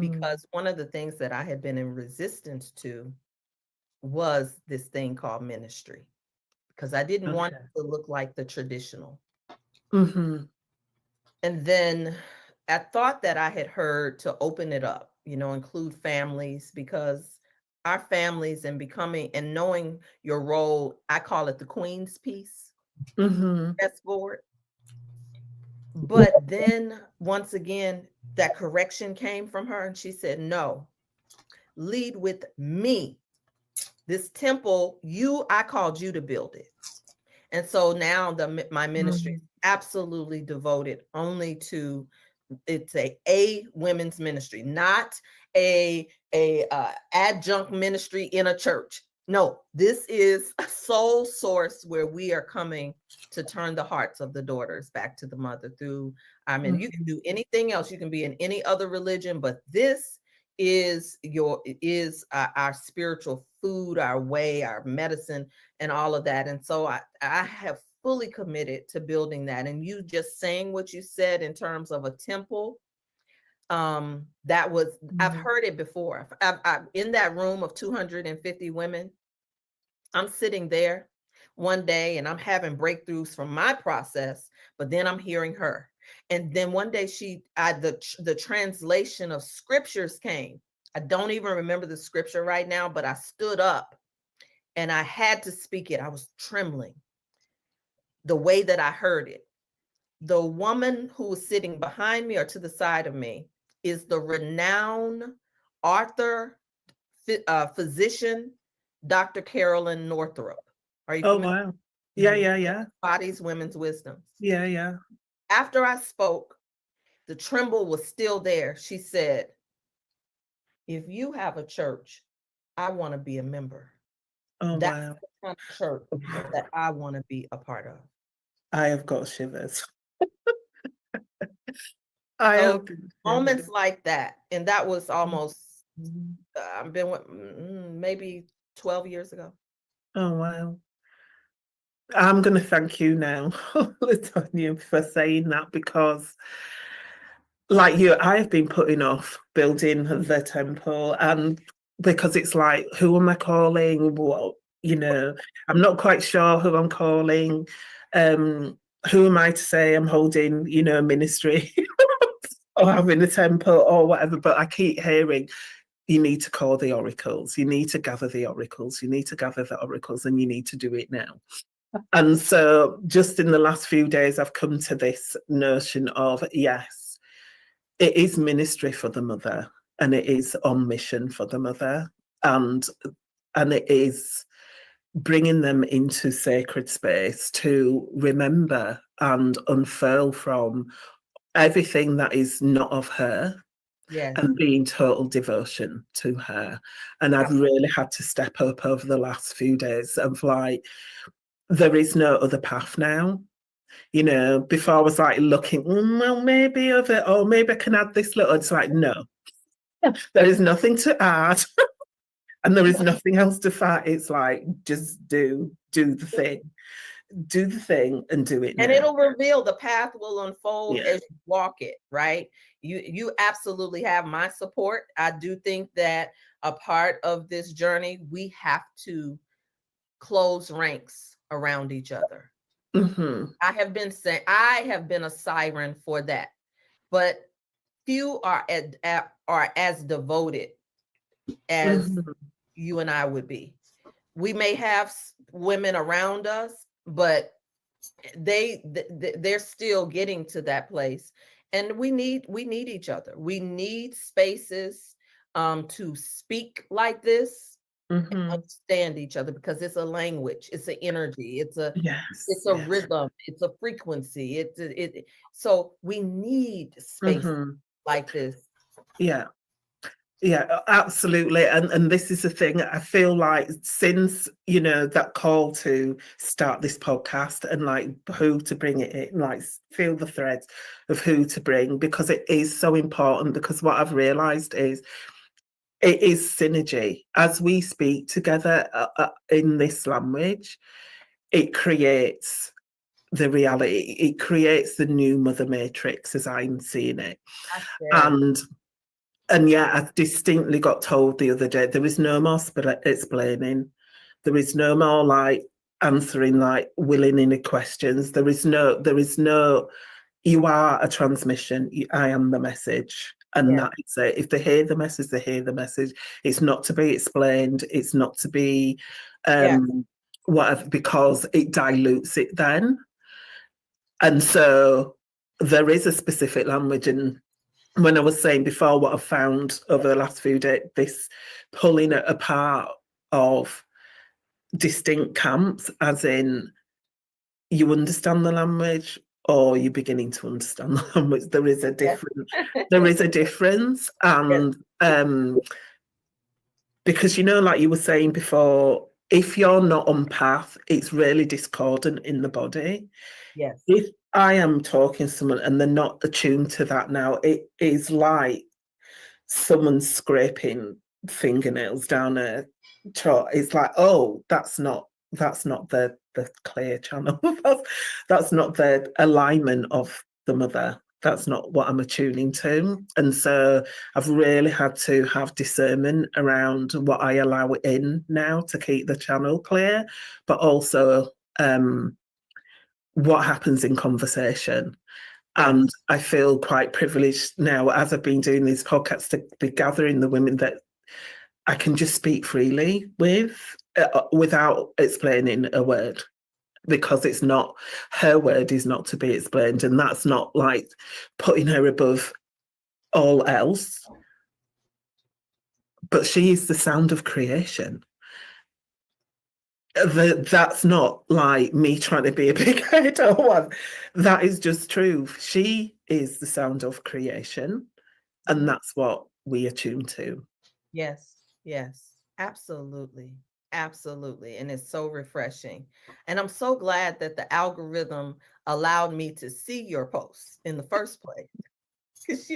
because one of the things that I had been in resistance to was this thing called ministry, because I didn't want Okay. it to look like the traditional. Mm-hmm. And then I thought that I had heard to open it up, include families, because our families and becoming and knowing your role, I call it the Queen's piece, Mm-hmm. chessboard. But then once again, that correction came from her, and she said, no, lead with me. This temple, I called you to build it. And so now my ministry is absolutely devoted only to, it's a women's ministry, not a adjunct ministry in a church. No, this is a soul source where we are coming to turn the hearts of the daughters back to the mother through. I mean, you can do anything else. You can be in any other religion, but this is our spiritual food, our way, our medicine, and all of that. And so I have fully committed to building that. And you just saying what you said in terms of a temple, that was, I've heard it before. I'm in that room of 250 women. I'm sitting there one day and I'm having breakthroughs from my process, but then I'm hearing her. And then one day the translation of scriptures came. I don't even remember the scripture right now, but I stood up and I had to speak it. I was trembling the way that I heard it. The woman who was sitting behind me or to the side of me is the renowned author, physician, Dr. Carolyn Northrup. Are you Oh, familiar? wow. Yeah, Mhm. yeah, yeah. Bodies, Women's Wisdoms. Yeah, yeah. After I spoke, the tremble was still there. She said, if you have a church, I want to be a member. Oh, That's wow. the kind of church that I want to be a part of. I have got shivers. I So have got shivers. moments like that, and that was almost, Mhm. I've been with, maybe 12 years ago. Oh, wow. I'm going to thank you now, LaTonia, for saying that, because, like you, I have been putting off building the temple, and because it's like, who am I calling? What, I'm not quite sure who I'm calling. Um, who am I to say I'm holding, a ministry or having a temple or whatever? But I keep hearing, you need to call the oracles, you need to gather the oracles, you need to gather the oracles, and you need to do it now. And so just in the last few days, I've come to this notion of, yes, it is ministry for the mother, and it is on mission for the mother, and it is bringing them into sacred space to remember and unfurl from everything that is not of her, Yes. and be in total devotion to her. And I've really had to step up over the last few days of like, there is no other path now. You know, before I was like looking, well, maybe of it, or maybe I can add this little. It's like, no, there is nothing to add, and there is nothing else to fight. It's like, just do the thing, and do it And now. it'll reveal, the path will unfold Yeah. as you walk it, right? You absolutely have my support. I do think that a part of this journey, we have to close ranks around each other. Mm-hmm. I have been a siren for that, but few are as devoted as Mm-hmm. you and I would be. We may have women around us, but they're still getting to that place, and we need each other. We need spaces to speak like this, Mm-hmm. understand each other, because it's a language, it's an energy, it's a Yes. Yes. rhythm, it's a frequency, so we need space Mm-hmm. like this. Yeah. Yeah, absolutely. And this is the thing. I feel like since, you know, that call to start this podcast and like who to bring it in, like feel the threads of who to bring, because it is so important. Because what I've realized is it is synergy. As we speak together in this language, it creates the reality. It creates the new mother matrix as I'm seeing it. I said, And yeah, I distinctly got told the other day there is no more explaining. There is no more like answering like willy-nilly questions. There is no, you are a transmission. I am the message. And yes, that is it. If they hear the message, they hear the message. It's not to be explained. It's not to be yes, whatever, because it dilutes it then. And so there is a specific language. And when I was saying before, what I've found over the last few days, this pulling it apart of distinct camps, as in you understand the language or you're beginning to understand the language. There is a yes, difference. There is a difference. yes, And because, you know, like you were saying before, if you're not on path, it's really discordant in the body. yes, If I am talking to someone and they're not attuned to that now, it is like someone's scraping fingernails down a chart. It's like, oh, that's not the clear channel. That's not the alignment of the mother. That's not what I'm attuning to. And so I've really had to have discernment around what I allow in now to keep the channel clear, but also what happens in conversation. yes, And I feel quite privileged now, as I've been doing these podcasts, to be gathering the women that I can just speak freely with without explaining a word, because it's not, her word is not to be explained. And that's not like putting her above all else, but she is the sound of creation. That's not like me trying to be a big head or one. That is just true. She is the sound of creation. And that's what we attune to. yes, yes, absolutely. Absolutely. And it's so refreshing. And I'm so glad that the algorithm allowed me to see your posts in the first place. Because,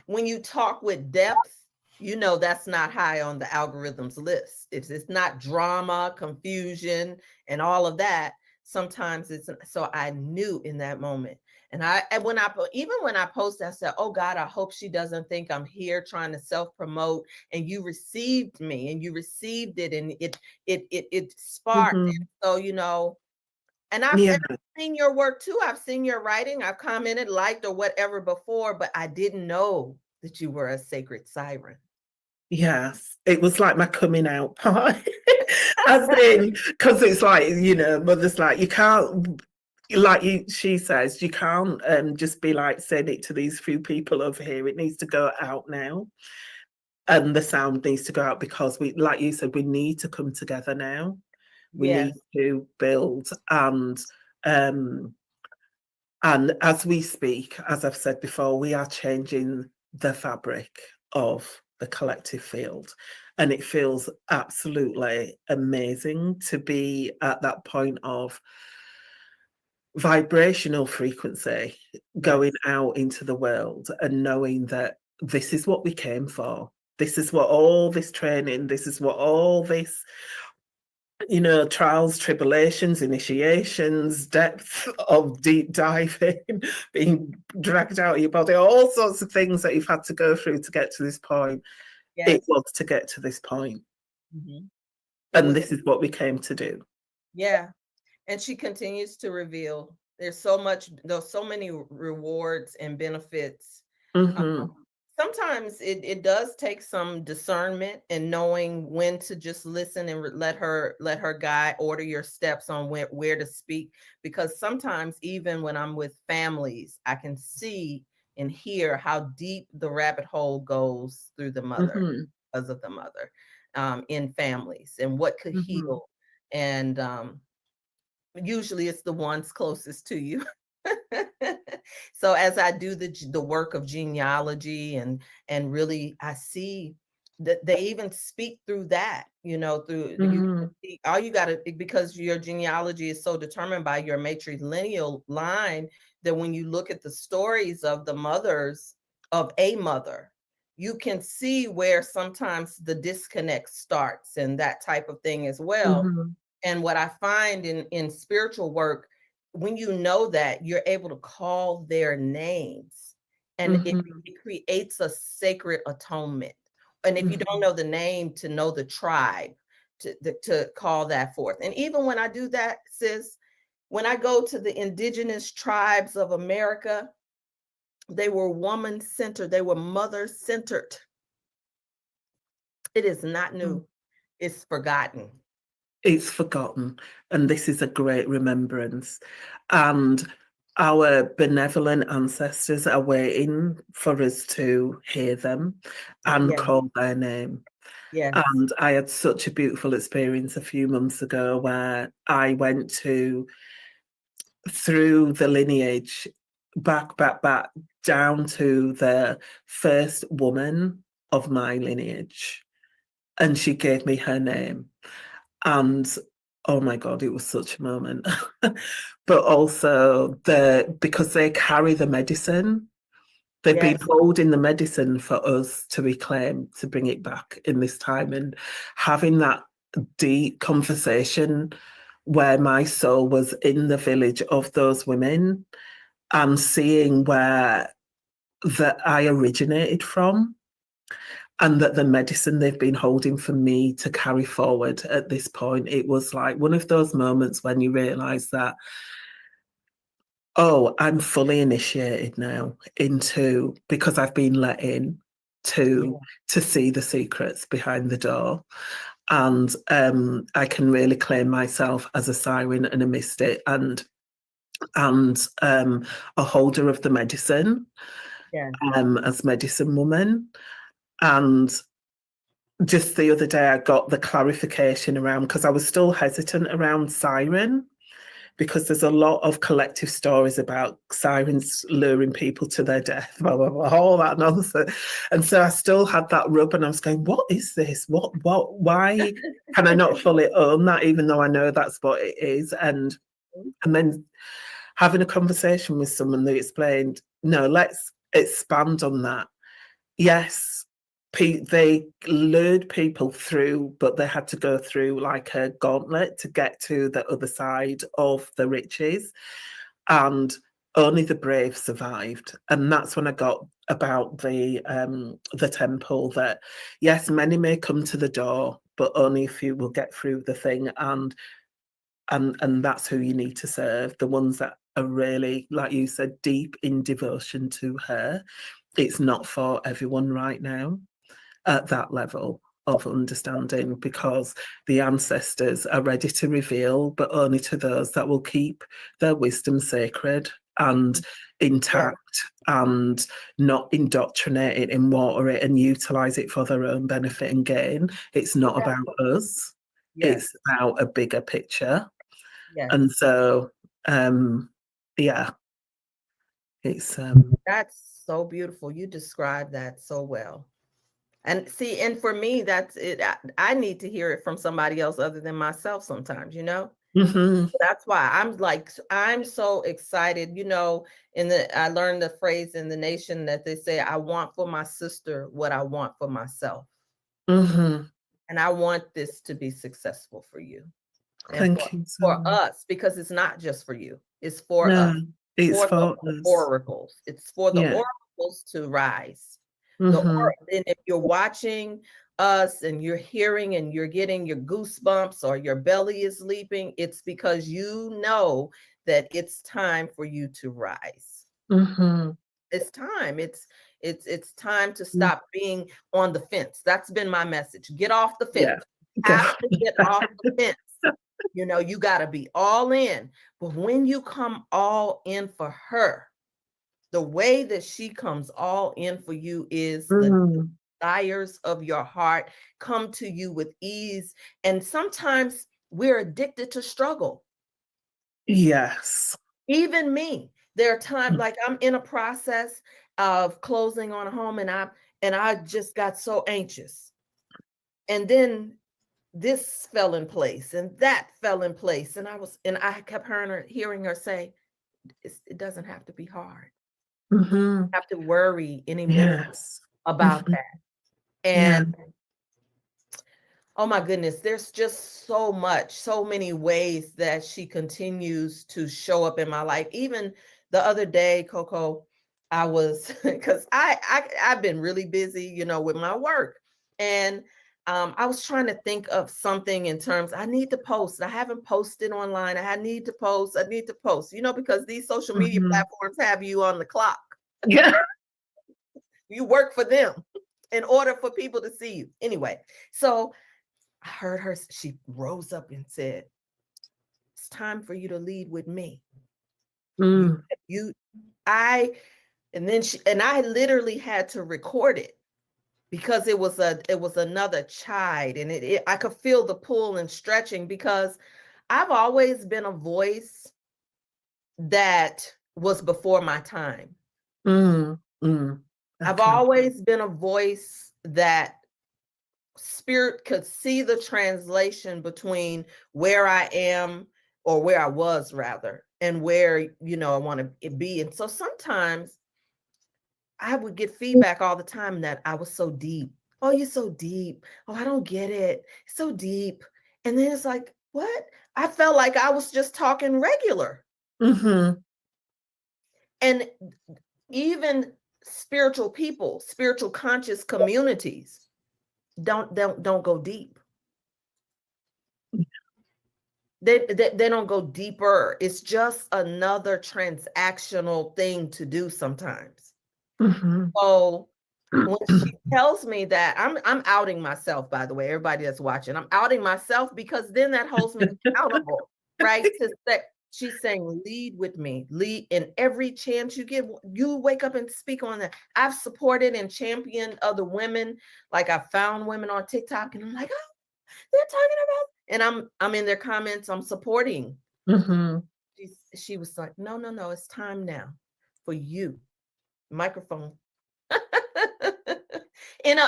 when you talk with depth, that's not high on the algorithm's list. If it's not drama, confusion, and all of that, sometimes it's, so I knew in that moment. Even when I posted, I said, oh God, I hope she doesn't think I'm here trying to self-promote. And you received me and you received it, and it sparked. Mm-hmm. So, and I've Yeah. seen your work too. I've seen your writing. I've commented, liked, or whatever before, but I didn't know that you were a sacred siren. Yes. It was like my coming out party. As in, because it's like, mother's like, you can't, she says, you can't just be like saying it to these few people over here. It needs to go out now. And the sound needs to go out, because we, like you said, we need to come together now. We Yes, need to build. And as we speak, as I've said before, we are changing the fabric of the collective field. And it feels absolutely amazing to be at that point of vibrational frequency going Yes. out into the world and knowing that this is what we came for. This is what all this training, this is what all this, trials, tribulations, initiations, depth of deep diving, being dragged out of your body, all sorts of things that you've had to go through to get to this point. It Yes. was to get to this point. Mhm. It And was, this is what we came to do. yeah. And she continues to reveal. There's so many rewards and benefits. Mm-hmm. Sometimes it does take some discernment and knowing when to just listen and let her guide, order your steps on where to speak, because sometimes even when I'm with families, I can see and hear how deep the rabbit hole goes through the mother, Mm-hmm. because of the mother, in families, and what could Mm-hmm. heal. And usually it's the ones closest to you. So as I do the work of genealogy, and really I see that they even speak through that, through you. Mm-hmm. All you got to, because your genealogy is so determined by your matrilineal line, that when you look at the stories of the mothers of a mother, you can see where sometimes the disconnect starts and that type of thing as well. Mm-hmm. And what I find in spiritual work, when you know that, you're able to call their names, and Mm-hmm. it creates a sacred atonement. And if you don't know the name, to know the tribe, to call that forth. And even when I do that, sis, when I go to the indigenous tribes of America, they were woman centered, they were mother centered. It is not Mm-hmm. new, it's forgotten. It's forgotten, and this is a great remembrance. And our benevolent ancestors are waiting for us to hear them and Yeah. call their name. Yes. And I had such a beautiful experience a few months ago where I went through the lineage, back, down to the first woman of my lineage. And she gave me her name. And oh my God, it was such a moment. But also because they carry the medicine, they've been Yes. holding the medicine for us to reclaim, to bring it back in this time, and having that deep conversation where my soul was in the village of those women and seeing where that I originated from, and that the medicine they've been holding for me to carry forward at this point. It was like one of those moments when you realize that, oh, I'm fully initiated now into, because I've been let in to Yeah. to see the secrets behind the door. And I can really claim myself as a siren and a mystic, and a holder of the medicine, Yeah. as medicine woman. And just the other day, I got the clarification around, because I was still hesitant around siren, because there's a lot of collective stories about sirens luring people to their death, blah, blah, blah, all that nonsense. And so I still had that rub, and I was going, what is this? Why can I not fully own that, even though I know that's what it is? And then having a conversation with someone that explained, no, let's expand on that. Yes, they lured people through, but they had to go through like a gauntlet to get to the other side of the riches, and only the brave survived. And that's when I got about the temple, that yes, many may come to the door, but only a few will get through the thing, and that's who you need to serve, the ones that are really, like you said, deep in devotion to her. It's not for everyone right now at that level of understanding, because the ancestors are ready to reveal, but only to those that will keep their wisdom sacred and Yeah. intact, and not indoctrinate it and water it and utilize it for their own benefit and gain. It's not Yeah. about us, Yes. it's about a bigger picture. Yes. And so, yeah, It's That's so beautiful. You described that so well. And see, and for me, that's it. I need to hear it from somebody else other than myself sometimes, you know? mhm, That's why I'm so excited. You know, I learned the phrase in the nation that they say, I want for my sister what I want for myself. mhm. And I want this to be successful for you and Thank you so for much. us, because it's not just for you, it's for No, us, it's for the for us. oracles. It's for the Yeah. oracles to rise. Mhm, And if you're watching us and you're hearing and you're getting your goosebumps or your belly is leaping, it's because you know that it's time for you to rise. mhm. It's time. It's time to Mm, stop being on the fence. That's been my message. Get off the fence. yeah. Go. Have to get off the fence. You know, you got to be all in. But when you come all in for her, the way that she comes all in for you is the Mhm. desires of your heart come to you with ease. And sometimes we're addicted to struggle. Yes. Even me. There are times Mm, like I'm in a process of closing on a home and I just got so anxious. And then this fell in place and that fell in place. And I kept hearing her say, it doesn't have to be hard. mhm. Have to worry anymore Yes. about Mhm. that. Yeah. And oh my goodness, there's just so much, so many ways that she continues to show up in my life. Even the other day, Coco, I was because I've been really busy, you know, with my work. And I was trying to think of something in terms, I need to post. I haven't posted online. I need to post. I need to post, you know, because these social media Mhm. platforms have you on the clock. Yeah. You work for them in order for people to see you. Anyway, so I heard her, she rose up and said, it's time for you to lead with me. You, Mm. you, I, and I literally had to record it because it was another chide and I could feel the pull and stretching because I've always been a voice that was before my time. Mm. Mm. I've Okay. always been a voice that spirit could see the translation between where I am or where I was rather and where you know I want to be. And so sometimes I would get feedback all the time that I was so deep. Oh, you're so deep. Oh, I don't get it. So deep. And then it's like, what? I felt like I was just talking regular. Mhm. And even spiritual people, spiritual conscious communities don't go deep. They don't go deeper. It's just another transactional thing to do sometimes. Mhm. So when she tells me that, I'm outing myself, by the way, everybody that's watching, I'm outing myself because then that holds me accountable, right? To say, she's saying, lead with me, lead in every chance you get. You wake up and speak on that. I've supported and championed other women. Like I found women on TikTok and I'm like, oh, they're talking about, and I'm in their comments, I'm supporting. Mhm. She was like, no, it's time now for you. Microphone. And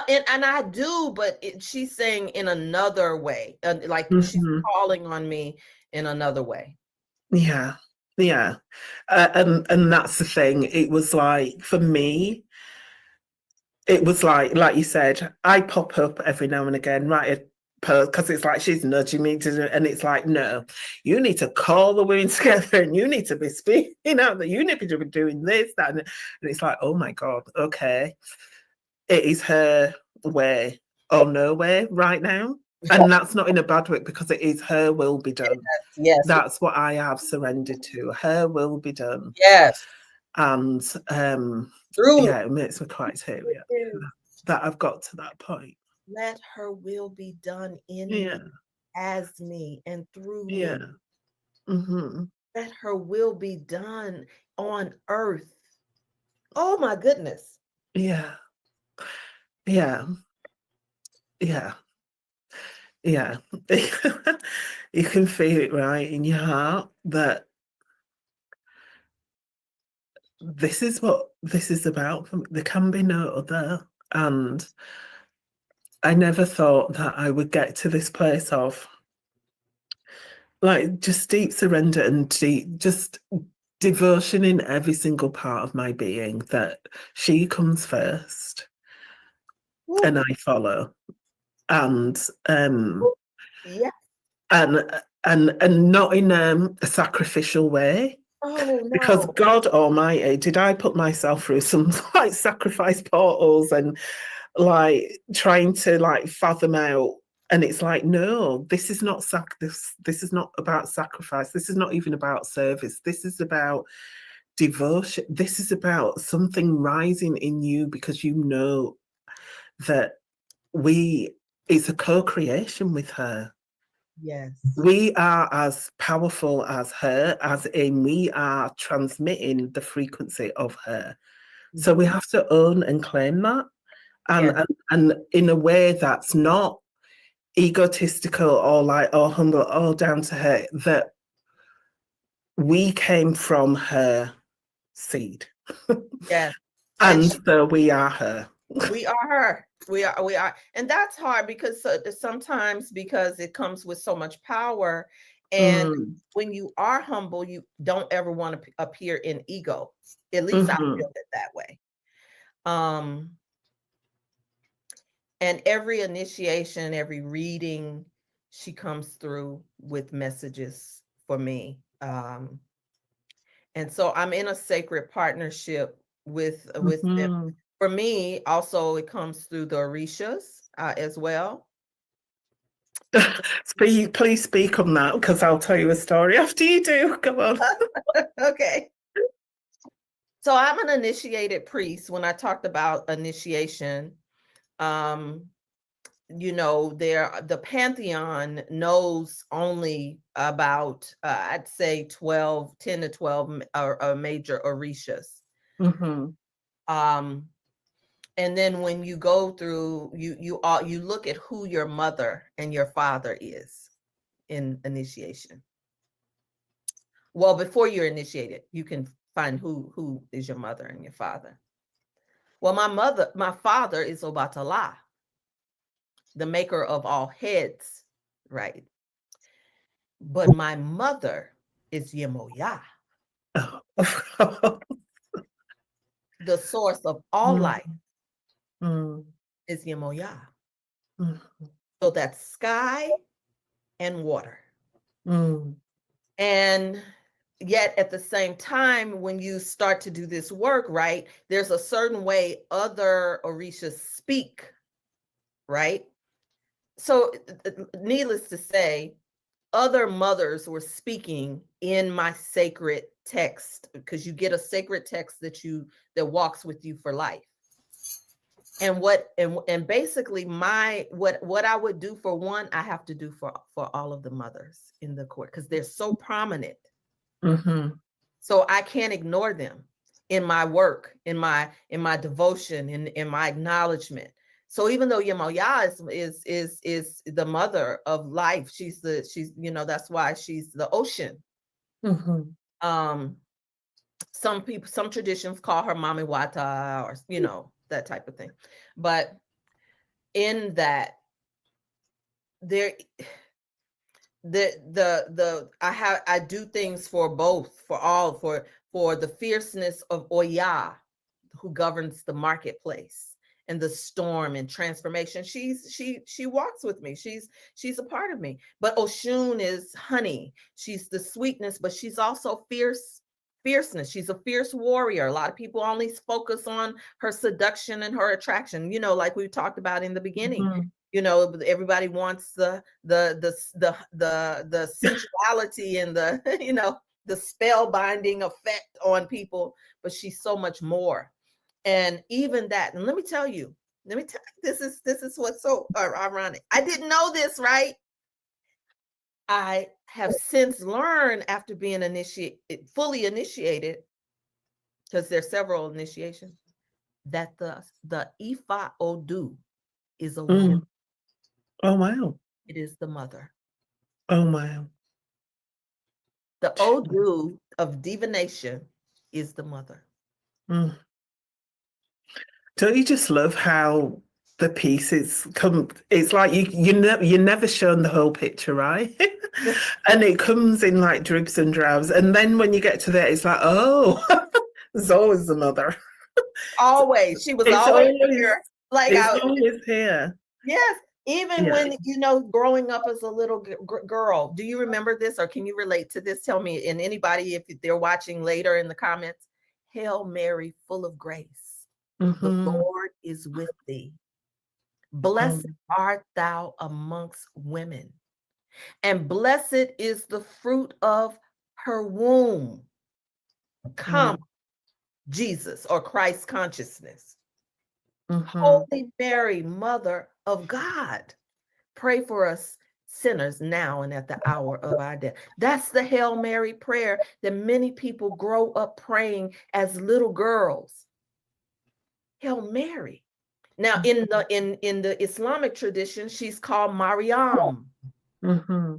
I do, but she's saying in another way, like she's Mhm. calling on me in another way. Yeah. Yeah. And that's the thing. It was like for me, it was like you said, I pop up every now and again, write a post because it's like she's nudging me to do it, and it's like, no, you need to call the women together and you need to be speaking out that you need to be doing this, that, and it's like, oh my God, okay. It is her way or no way right now. And that's not in a bad way because it is her will be done. Yes, That's what I have surrendered to. Her will be done. yes. And Through me. yeah, it makes me quite teary that I've got to that point. Let her will be done in me, Yeah, as me, and through yeah, me. mm-hmm. Let her will be done on earth. Oh my goodness. Yeah, yeah, yeah, yeah. You can feel it right in your heart that this is what this is about. There can be no other. And I never thought that I would get to this place of like just deep surrender and deep just devotion in every single part of my being, that she comes first Woo, and I follow. And woo. Yeah. and and not in a sacrificial way. Oh Because no. God Almighty, did I put myself through some like sacrifice portals and like trying to like fathom out? And it's like, no, this is not this is not about sacrifice. This is not even about service. This is about devotion. This is about something rising in you because you know that we it's a co-creation with her. Yes. We are as powerful as her, as in we are transmitting the frequency of her. So we Mhm. have to own and claim that, and Yes. and, and in a way that's not egotistical or like or humble or down to her, that we came from her seed, Yes. And and so we are her. we are her. We are. And that's hard because sometimes because it comes with so much power. And Mm, when you are humble, you don't ever want to appear in ego. At least I mhm, feel it that way. Um, and every initiation, every reading, she comes through with messages for me. And so I'm in a sacred partnership with them. mhm. For me, also it comes through the Orishas as well. Please speak on that because I'll tell you a story after you do. Come on. Okay. So I'm an initiated priest. When I talked about initiation, um, the pantheon knows only about I'd say 10 to 12 major orishas. Mhm, Um, and then when you go through, you look at who your mother and your father is in initiation. Well, before you're initiated, you can find who is your mother and your father. Well, my father is Obatala, the maker of all heads, right? But my mother is Yemoya, oh. the source of all Mm, life mm, is Yemoya. mm, So that's sky and water. mm, And yet at the same time, when you start to do this work, right, there's a certain way other orishas speak, right? So needless to say, other mothers were speaking in my sacred text, because you get a sacred text that walks with you for life. And basically what I would do for one, I have to do for all of the mothers in the court, because they're so prominent. mhm, So I can't ignore them in my work, in my devotion, in my acknowledgement. So even though Yemoya is the mother of life, she's that's why she's the ocean. mhm, Um, some traditions call her Mami Wata, or that type of thing. But in that, there I do things for both, for the fierceness of Oya, who governs the marketplace, and the storm and transformation. She walks with me. She's a part of me. But Oshun is honey. She's the sweetness, but she's also fierceness. She's a fierce warrior. A lot of people only focus on her seduction and her attraction, like we talked about in the beginning. mhm, Everybody wants the sensuality and the the spell binding effect on people, but she's so much more. And even that, and let me tell you, this is what's so ironic. I didn't know this, right? I have since learned, after being fully initiated, because there's several initiations, that the Ifa Odu is a woman. mm. Oh wow. It is the mother. Oh wow. The Odu of divination is the mother. Mm. Don't you just love how the pieces come? It's like you're never shown the whole picture, right? And it comes in like dribs and drabs. And then when you get to there, it's like, oh, there's always the mother. Always. She was It's always always here. Like it's always here. yes, even Yeah. when, growing up as a little girl, do you remember this or can you relate to this? Tell me, and anybody, if they're watching later in the comments, Hail Mary, full of grace, the Mm-hmm. Lord is with thee. Blessed art thou amongst women, and blessed is the fruit of her womb. Come, Jesus or Christ consciousness. Holy Mary, Mother of God, pray for us sinners now and at the hour of our death. That's the Hail Mary prayer that many people grow up praying as little girls. Hail Mary. Now, in the Islamic tradition, she's called Maryam. Mm-hmm.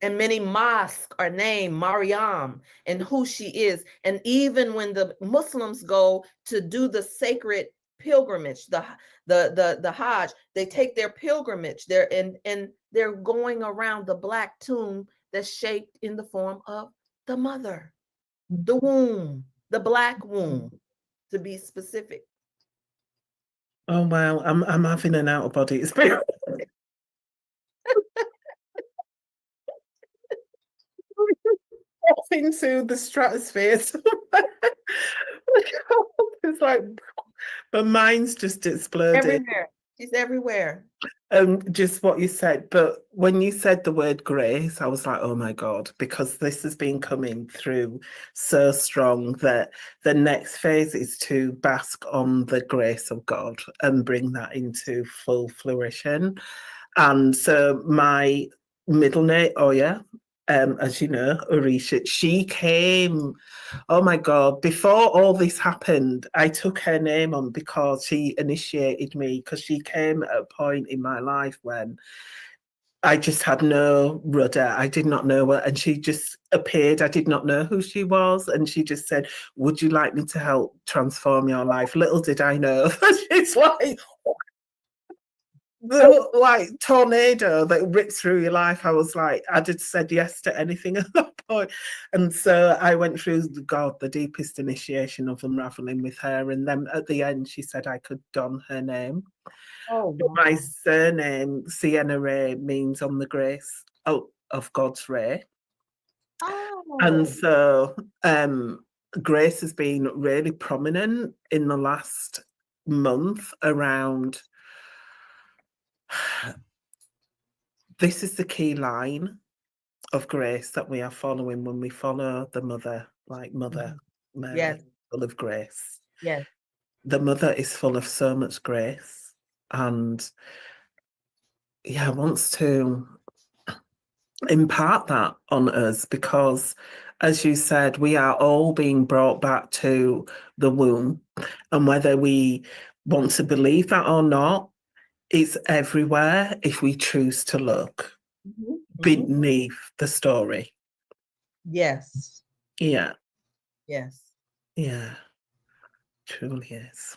And many mosques are named Maryam and who she is. And even when the Muslims go to do the sacred pilgrimage, the Hajj, they take their pilgrimage there and they're going around the black tomb that's shaped in the form of the mother, the womb, the black womb, to be specific. Oh wow, I'm having an out of body experience. Off into the stratosphere. It's like my mind's just exploded. Everywhere. She's everywhere. Just what you said, but when you said the word grace, I was like, oh my God, because this has been coming through so strong that the next phase is to bask on the grace of God and bring that into full fruition. And so my middle name, Oya, as you know, Orisha, she came, oh my God, before all this happened, I took her name on because she initiated me, because she came at a point in my life when I just had no rudder. I did not know what, and she just appeared. I did not know who she was. And she just said, would you like me to help transform your life? Little did I know. It's like, the like tornado that rips through your life. I was like, I just said yes to anything at that point. And so I went through the deepest initiation of unraveling with her. And then at the end, she said I could don her name. Oh, But wow. my surname, Sienna Ray, means on the grace of God's ray. And Oh. so grace has been really prominent in the last month around. This is the key line of grace that we are following when we follow the mother, like Mother Mary, Yes. full of grace. Yes. The mother is full of so much grace and wants to impart that on us because, as you said, we are all being brought back to the womb. And whether we want to believe that or not, it's everywhere if we choose to look beneath the story. Yes. Yeah. Yes. Yeah. Truly is.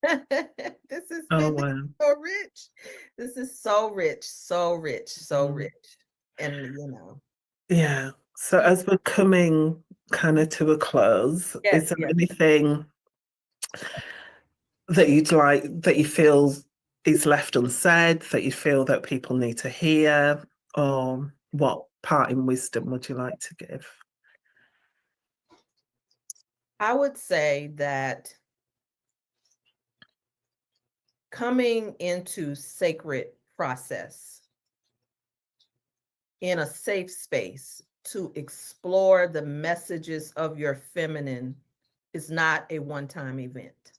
This has Oh, been wow. so rich. This is so rich, so rich, so Mm. rich. And Yeah. So as we're coming kind of to a close, yes, is there yes. anything that you'd like, that you feel is left unsaid, that you feel that people need to hear? Or what parting wisdom would you like to give? I would say that coming into sacred process in a safe space to explore the messages of your feminine is not a one-time event.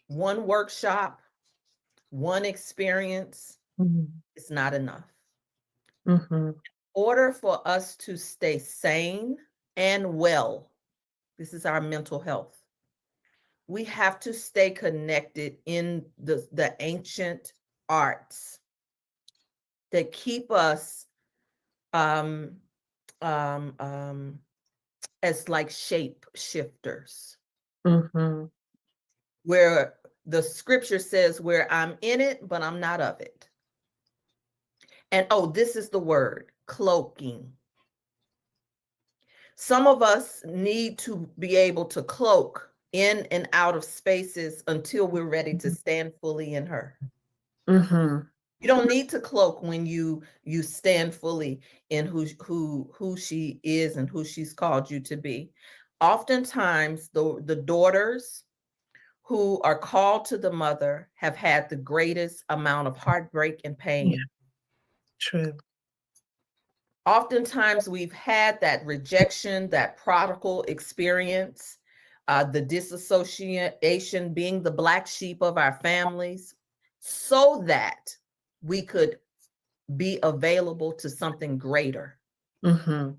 One workshop, one experience is not enough. Mm-hmm. In order for us to stay sane and well, this is our mental health, we have to stay connected in the ancient arts that keep us um, um, um, as like shape shifters, Mm-hmm. where the scripture says, where I'm in it, but I'm not of it. And oh, this is the word, cloaking. Some of us need to be able to cloak in and out of spaces until we're ready to stand fully in her. Mm-hmm. You don't need to cloak when you stand fully in who she is and who she's called you to be. Oftentimes, the daughters who are called to the mother have had the greatest amount of heartbreak and pain. Yeah, true. Oftentimes, we've had that rejection, that prodigal experience, the disassociation, being the black sheep of our families, so that we could be available to something greater. Mm-hmm.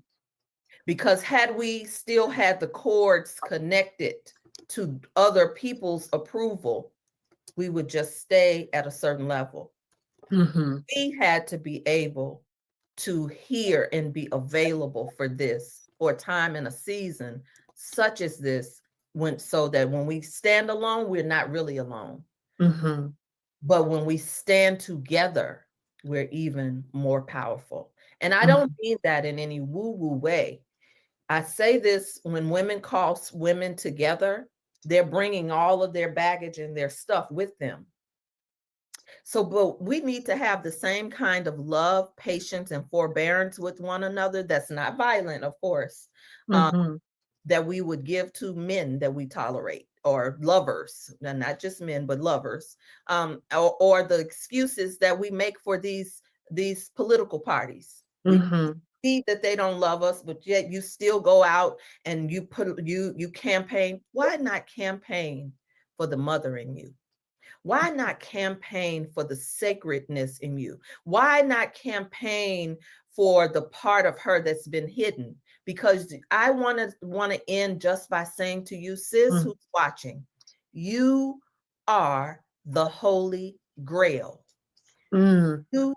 Because had we still had the cords connected to other people's approval, we would just stay at a certain level. Mm-hmm. We had to be able to hear and be available for this, for a time and a season such as this, so that when we stand alone, we're not really alone. Mm-hmm. But when we stand together, we're even more powerful. And I don't mean that in any woo-woo way. I say this when women call women together, they're bringing all of their baggage and their stuff with them. So, but we need to have the same kind of love, patience, and forbearance with one another. That's not violent, of course, Mm-hmm. that we would give to men that we tolerate, or lovers, and not just men, but lovers, or the excuses that we make for these political parties. We Mm-hmm. see that they don't love us, but yet you still go out and you campaign. Why not campaign for the mother in you? Why not campaign for the sacredness in you? Why not campaign for the part of her that's been hidden? Because I want to end just by saying to you, sis, who's watching, you are the Holy Grail. You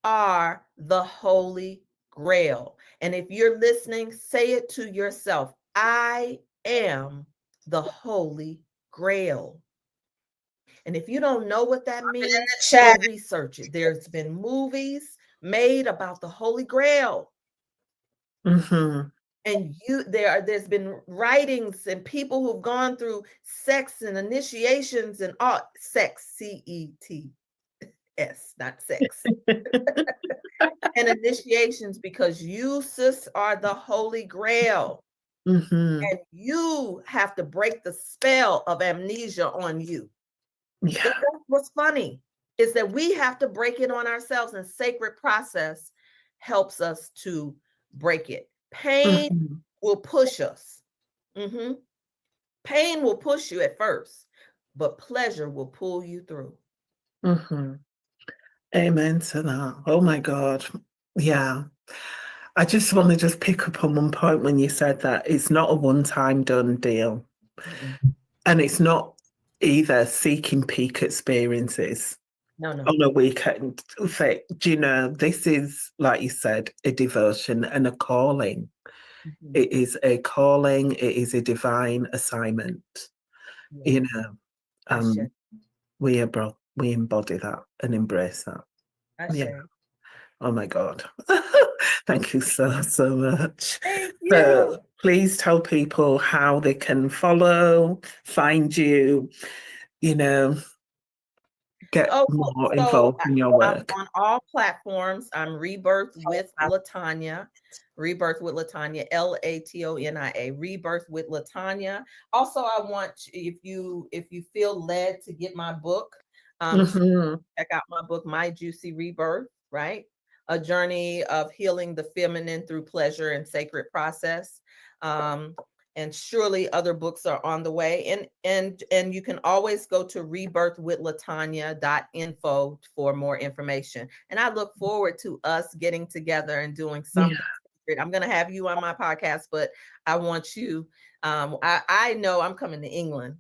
are the Holy Grail. And if you're listening, say it to yourself. I am the Holy Grail. And if you don't know what that means, go research it. There's been movies made about the Holy Grail. Mm-hmm. And there's been writings and people who've gone through sex and initiations and all sex, CETS, not sex. And initiations, because you, sis, are the Holy Grail. Mm-hmm. And you have to break the spell of amnesia on you. Yeah. That's what's funny, is that we have to break it on ourselves, and sacred process helps us to break it. Pain will push us. Pain will push you at first, but pleasure will pull you through. Amen to that. Oh my God. Yeah. I just want to pick up on one point when you said that it's not a one-time done deal. And it's not either seeking peak experiences on a weekend. Say, do you know, this is, like you said, a devotion and a calling. It is a calling. It is a divine assignment. You know, we embody that and embrace that. Yeah. Oh my God. Thank you so much. Thank you. So please tell people how they can follow, find you, get more involved in your work. On all platforms, I'm Rebirth with LaTonia. Rebirth with LaTonia, LaTonia. Rebirth with LaTonia. Also, I want, if you feel led to get my book, check out my book, My Juicy Rebirth, right? A journey of healing the feminine through pleasure and sacred process. And surely other books are on the way. And you can always go to rebirthwithlatonia.info for more information. And I look forward to us getting together and doing something. Yeah. I'm going to have you on my podcast, but I want you, I know I'm coming to England.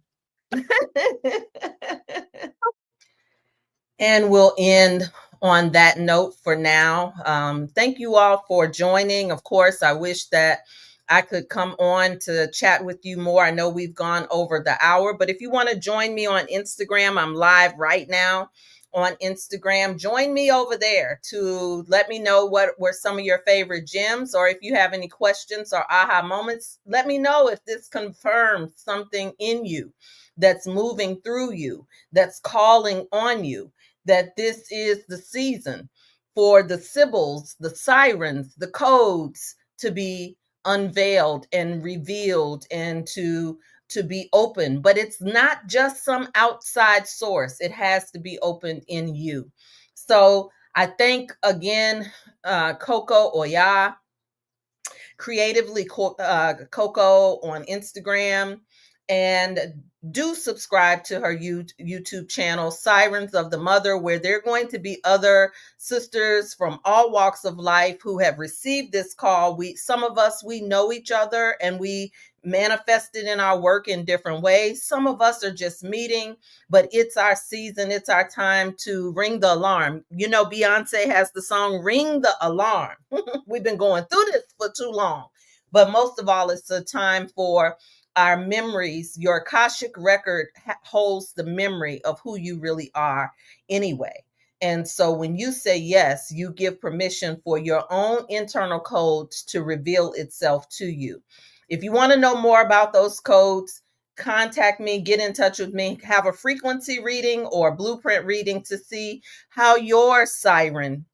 And we'll end on that note for now. Thank you all for joining. Of course, I wish that I could come on to chat with you more. I know we've gone over the hour, but if you want to join me on Instagram, I'm live right now on Instagram. Join me over there to let me know what were some of your favorite gems, or if you have any questions or aha moments, let me know if this confirms something in you that's moving through you, that's calling on you, that this is the season for the Sybils, the Sirens, the codes to be unveiled and revealed and to be open. But it's not just some outside source. It has to be open in you. So I thank again Coco Oya, creatively Coco on Instagram, and do subscribe to her YouTube channel, Sirens of the Mother, where there are going to be other sisters from all walks of life who have received this call. Some of us, we know each other and we manifest it in our work in different ways. Some of us are just meeting, but it's our season. It's our time to ring the alarm. You know, Beyonce has the song Ring the Alarm. We've been going through this for too long. But most of all, it's a time for our memories. Your Akashic record holds the memory of who you really are anyway. And so when you say yes, you give permission for your own internal codes to reveal itself to you. If you want to know more about those codes, contact me, get in touch with me, have a frequency reading or blueprint reading to see how your siren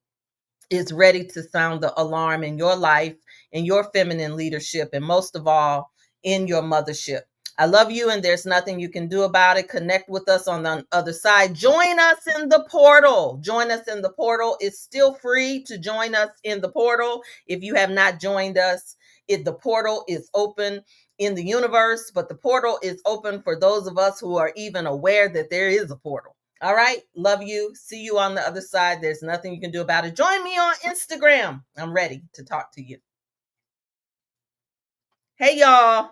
is ready to sound the alarm in your life, in your feminine leadership, and most of all, in your mothership. I love you, and there's nothing you can do about it. Connect with us on the other side. Join us in the portal. Join us in the portal. It's still free to join us in the portal. If you have not joined us, the portal is open in the universe, but the portal is open for those of us who are even aware that there is a portal. All right. Love you. See you on the other side. There's nothing you can do about it. Join me on Instagram. I'm ready to talk to you. Hey, y'all.